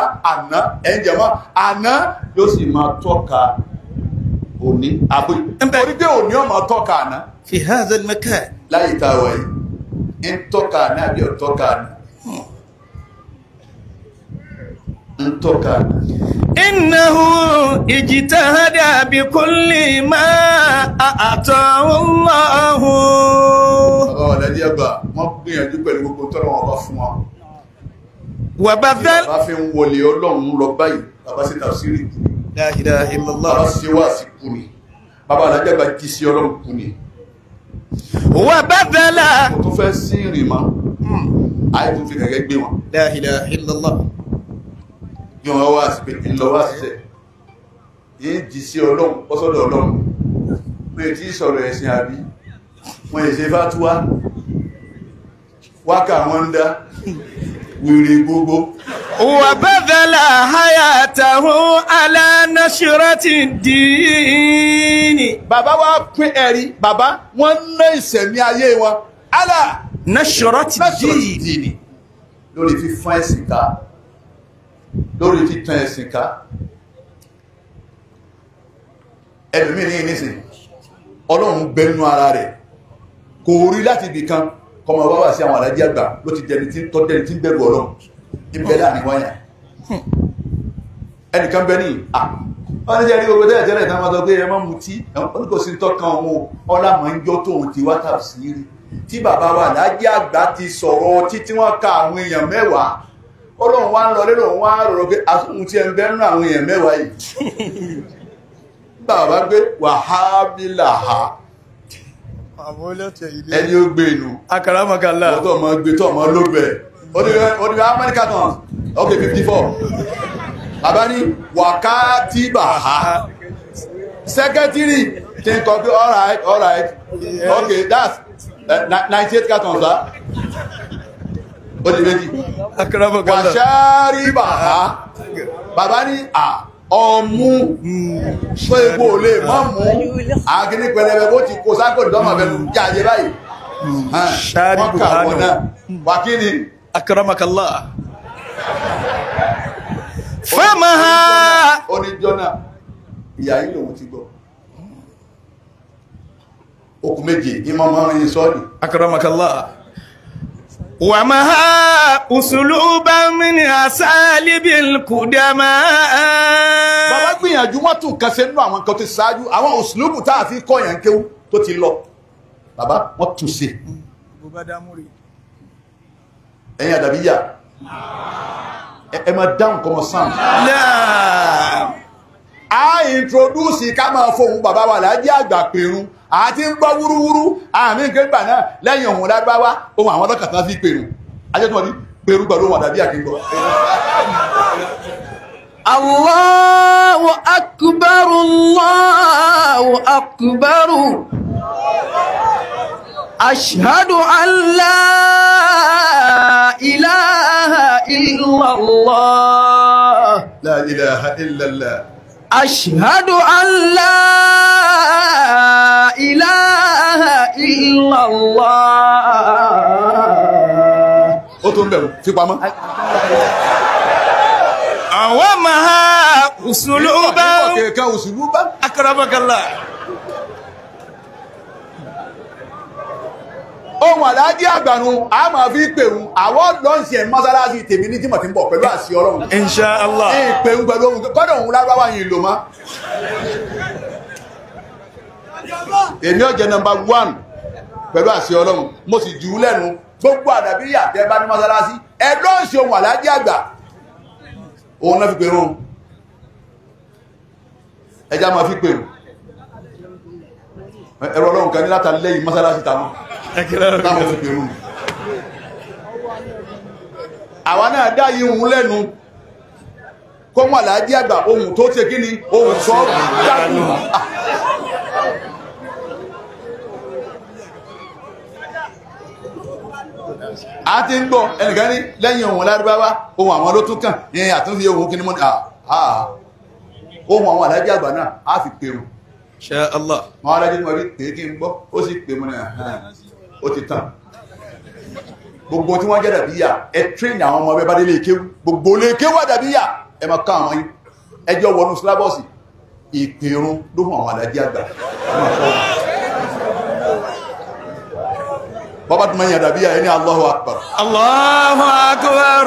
ẹ̀jẹ̀mọ́ àná yóò sì máa tọ́ka òní àbí torí pé òní ó máa tọ́ka àná في هذا المكان. láyé tá a wà yìí ń tọ́ka àná àbí ọ̀tọ́ka àná ń tọ́ka àná. إنه اجتهد بكل ما أعطاه الله. bàbá wa dájú àgbà wọ́n gbìyànjú pẹ̀lú gbogbo tọ́lọ́ wọn bá fún wa. وبذل. bàbá fi ń wọlé ọlọ́run lọ báyìí bàbá sí tàbísírì لا إله إلا bàbá الله. sí wá sí kú ni bàbá alájà àgbà jí sí ọlọ́run kú ni. وبذل. mo tún fẹ́ sí ìrìn mọ́ àyè tún fi gẹ́gẹ́ gbé wọn. لا إله إلا الله. bí wọn wá sí pé ńlọ wá síṣẹ́ yìí jí sí ọlọ́run pọ́sọ́dọ̀ ọlọ́run pé tí sọ̀rọ̀ ẹ̀sìn àbí wọn èsè bá tú wá wákà wọn ń dá wèrè gbogbo. وبذل حياته على نشرة الدين. bàbá wa pín ẹ̀rí bàbá wọn ná ìṣẹ̀mí ayé wọn alá نشرة الدين. ìdíni lórí fífọ́n ẹ̀sìn ká lórí títan ẹ̀sìn ká ẹlòmí ní ìnísìn ọlọ́run bẹnu ara rẹ̀ kò rí láti ibì kan kọmọ wá wá sí àwọn alájí àgbà ló ti dẹni tí tọ́dẹni tí ń bẹ̀rù ọlọ́run ibẹ̀ láàrin wáyà ẹnìkan bẹ ní wọ́n ní jẹ́ rí gbogbo tẹ́lẹ̀ tẹ́lẹ̀ tán wọ́n sọ pé ẹ má mutí wọ́n kò sí tọ́kan òun ọlámọ̀ ń jọ tóun ti wá tàbí sí rí tí bàbá wa alájí àgbà ti sọ̀rọ̀ títí wọ́n ka àwọn èèyàn mẹ́wàá ọlọ́run wá ń lọ lérò wá rọrọ pé asóhun tí ẹ ń bẹ́rún àwọn èèyàn mẹ́wàá yìí bàbá gbé wàhábílàhá ẹni ó gbé inú Akramakallah. ọ̀tọ̀ ọmọ gbé tọ́ ọmọ ló bẹ̀ oníwẹ̀ amẹ́ríkà tán ok 54 bàbá ní wákàtí bàhá sẹ́kẹ́tìrì tí ń kọ́ pé all right ok that's 98 cartons lá ó di méjì Akramakallah. wàṣárí bàbá bàbá ní ọmú sọ egbò lè mọ́ mú àgíní pẹlẹbẹ bó ti kó sákò ìdánmà bẹ̀rù jáde báyìí wọ́n kà wọ́n náà wà kí ni Akramakallah. Famaha. oníjọ́ náà ìyá yìí lòun ti gbọ́ okùn méje ìmọ̀ mọ́rin sọ́ọ̀lì. akramakallah wa maha usuluban min asalibil qudama. bàbá gbìyànjú wọ́n tún kan ṣe nínú àwọn nǹkan tó ṣáájú àwọn òṣùlùbù tá a fi kọ́ yàn kéwú tó ti lọ bàbá wọ́n tún ṣe. ẹ̀yin àdàbíyà ẹ máa dáhùn kọ́mọ sáà. a introduce ká máa fohùn bàbá wa lájí àgbà pèrún àti ń gbọ́ wúrúwúrú àmì ìgbégbà náà lẹ́yìn ohun lágbáwá ohun àwọn ọlọ́kàtà fi pèrún ajẹ́tùmọ̀ ní pèrún pẹ̀lú ohun àdàbí àkíngọ́. Allahu akbar, Allahu akbar. Ashhadu an la ilaha illallah. La ilaha illallah. Ashhadu an la ilaha illallah. Ó tó ń bẹ̀rù fi pamọ́. Àwọn maha usuluban. Kẹ̀kẹ́ usuluban. akramakallah. Ohun àlájí àgbànú a máa fi pèrún àwọn lọ́ǹsì ẹ̀ mọ́sálásí tèmi ní jímọ̀ tí ń bọ̀ pẹ̀lú àṣì Ọlọ́run. Insha Allah. Pèrún pẹ̀lú ohun kọ́dọ̀ ohun lágbàwá yìí lò mọ́. Èmi ọ̀jẹ̀ nọmba 1 pẹ̀lú àṣì Ọlọ́run mo sì jù ú lẹ́nu gbogbo àdàbíyà tẹ́ bá ní mọ́sálásí ẹ lọ́ǹsì ohun àlájí àgbà òun náà fi pèrún ẹjá máa fi pèrún ẹ̀rọ Ọlọ́run kan ní látàlẹ́yìn mọ́sálásí táwọn táwọn fi pèrún àwa náà dá ihun lẹ́nu kó mú àlájí àgbà ohun tó ṣe kí ni ohun sọ dákùn a ti ń gbọ́ ẹnìkan ní lẹ́yìn ohun lárúbáwá ohun àwọn ló tún kàn ní àtúnfi ohun kí ni mọ́ ní ohun àwọn àlájí àgbà náà a fi pèrún Insha Allah. wọ́n alájí ní wọ́n rí pé kí n gbọ́ ó sì pè mọ́ ní ó ti tàn gbogbo tí wọ́n jẹ́ dàbíyà ẹ tírínì àwọn ọmọ ẹbá délé kéwú gbogbo lè kéwú dàbíyà ẹ máa ká àwọn ẹjọ́ wọnú sílábọ̀sì ìpèrún ló fún àwọn àlájí àgbà bọ́bá tó mẹ́yìn dàbíyà ẹni Allahu Akbar Allahu akbar.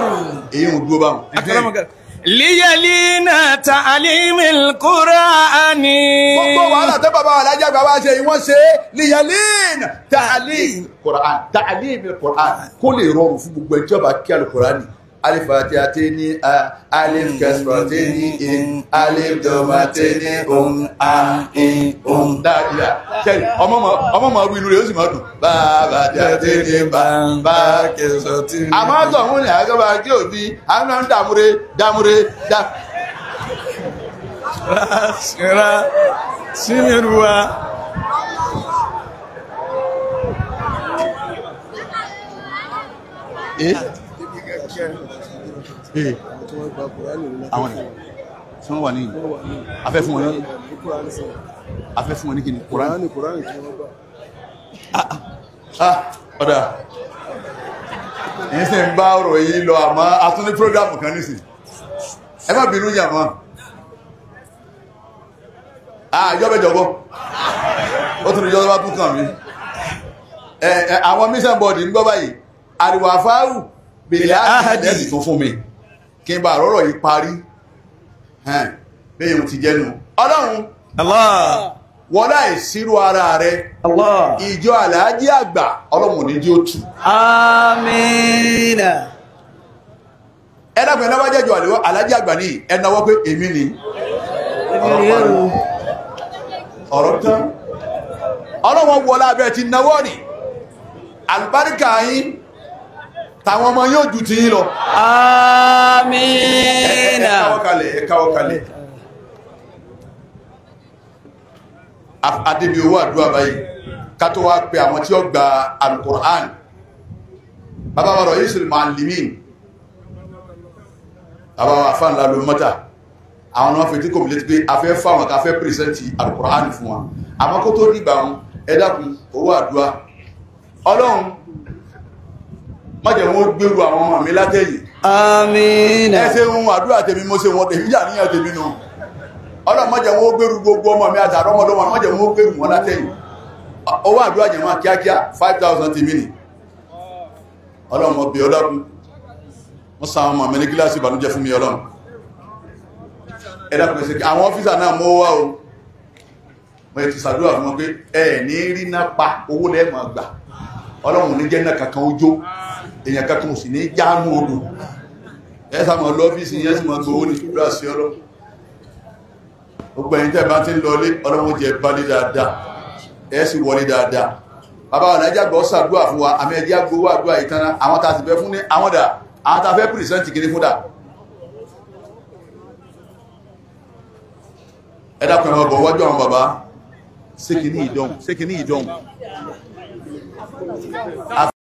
èyí ń dúró báwọn akramakallah. Liyalina ta'alimil Qur'ani. gbogbo wàhálà tẹ́ bàbá àlájí àgbà wá ṣe ìwọ́n ṣe liyalin ta'alim Qur'an ta'alim Qur'an kó lè rọrùn fún gbogbo ẹjọ́ bá kí al-Qur'ani alifatihataini alif kasratini alif domatini dáadáa kẹ́rì ọmọ ma wí inú rẹ̀ ó sì máa dùn bàbá jàtini bàbá kẹsọtini àmọ́ tọ̀hún ní àgbà kí ò ní àwọn dámúre Rasira simiruwa. àwọn ni tí wọ́n wà ní afẹ́ fún wọn ní kí ni Kùránì ọ̀dá ẹ̀yìn sí ń bá ọ̀rọ̀ yìí lọ àmọ́ a tún ní prógámù kan nísìn ẹ má bínú yà mọ́ ìjọ́bẹ̀jọ́gbọ́ ó tún ìjọ́ bá tún kàn mí àwọn mission board ń gbọ́ báyìí àríwá fáwù bèèrè àádẹ́sì tó fún mi kí n bá rọ́rọ̀ yìí parí bẹ́yìn ti jẹ́nu Ọlọ́run Allah. wọ́n láì sírò ara rẹ̀ Allah. ìjọ àlàájí àgbà Ọlọ́run ní jí ó tù Amina. ẹ̀dàgbẹ̀ náà bá jẹ́jọ àlàájí àgbà ní ẹ̀nàwọ́ pé èmi ni ọ̀rọ̀ tán Ọlọ́run wọlá abẹ́ ti náwọ́ ní àlùbáríkà yín tàwọn ọmọ yóò jù ti yín lọ Amina. ẹ̀káwọ́kalẹ̀ adébí owó àdúrà báyìí ká tó wá pé àwọn tí ó gba Al-Qur'an bàbá wa rọ̀ yíṣù Muallimin bàbá wa fáàn lálò mọ́ta àwọn náà fẹ́ tí kò mílẹ̀ tí pé a fẹ́ fáwọn ká fẹ́ pìrìsẹ́ntì Al-Qur'an fún wa àmọ́ kó tó dìgbà wọn ẹ dákun owó àdúrà Ọlọ́run má jẹ́ wọ́n gbèrú àwọn ọmọ mi látẹ̀yìn Amina. ẹ ṣe ń àdúrà tèmi mo ṣe wọn tèmi jà níyàn tèmi nù Ọlọ́run má jẹ́ wọ́n gbèrú gbogbo ọmọ mi àtàrà ọmọdé wọn má jẹ́ wọ́n gbèrú wọn látẹ̀yìn owó àdúrà jẹ̀mọ́ kíákíá 5,000 ti mìírì ọlọ́run ọbẹ̀ ọlọ́run wọ́n sáwọn ọmọ mẹ́rin kíláàsì ìbànújẹ́ fún mi ọlọ́run ẹ̀dà pẹ̀sẹ̀ àwọn ọ́fíìsà náà mọ́ wá o wọ́n ti sàdúrà fún wọn pé ẹ̀ ní rí náà pa owó lẹ́ẹ̀mọ̀ gbà ọlọ́run ní jẹ́ náà kankan ojó èèyàn kankan ò sì ní jáánú odò ẹ̀sà mọ̀ lọ́fíìsì yẹn sì mọ̀ gbowó ní ìgbà sí ọlọ́run gbogbo ẹ̀yin tẹ́ bá ti ń lọlé ọlọ́run jẹ́ balẹ̀ dáadáa ẹ̀ sì wọlé dáadáa bàbá wa nàíjà gbọ́ sàdúrà fún wa àmì ẹ̀jẹ̀ agbowó àdúrà ìtànà àwọn tá a sì fẹ́ fún ní àwọn dà àwọn tá a fẹ́ pìrìsẹ́ǹtì kiri fún dà ẹ dákun ẹ máa bọ̀ wájú àwọn bàbá sékìní ìdọ́hùn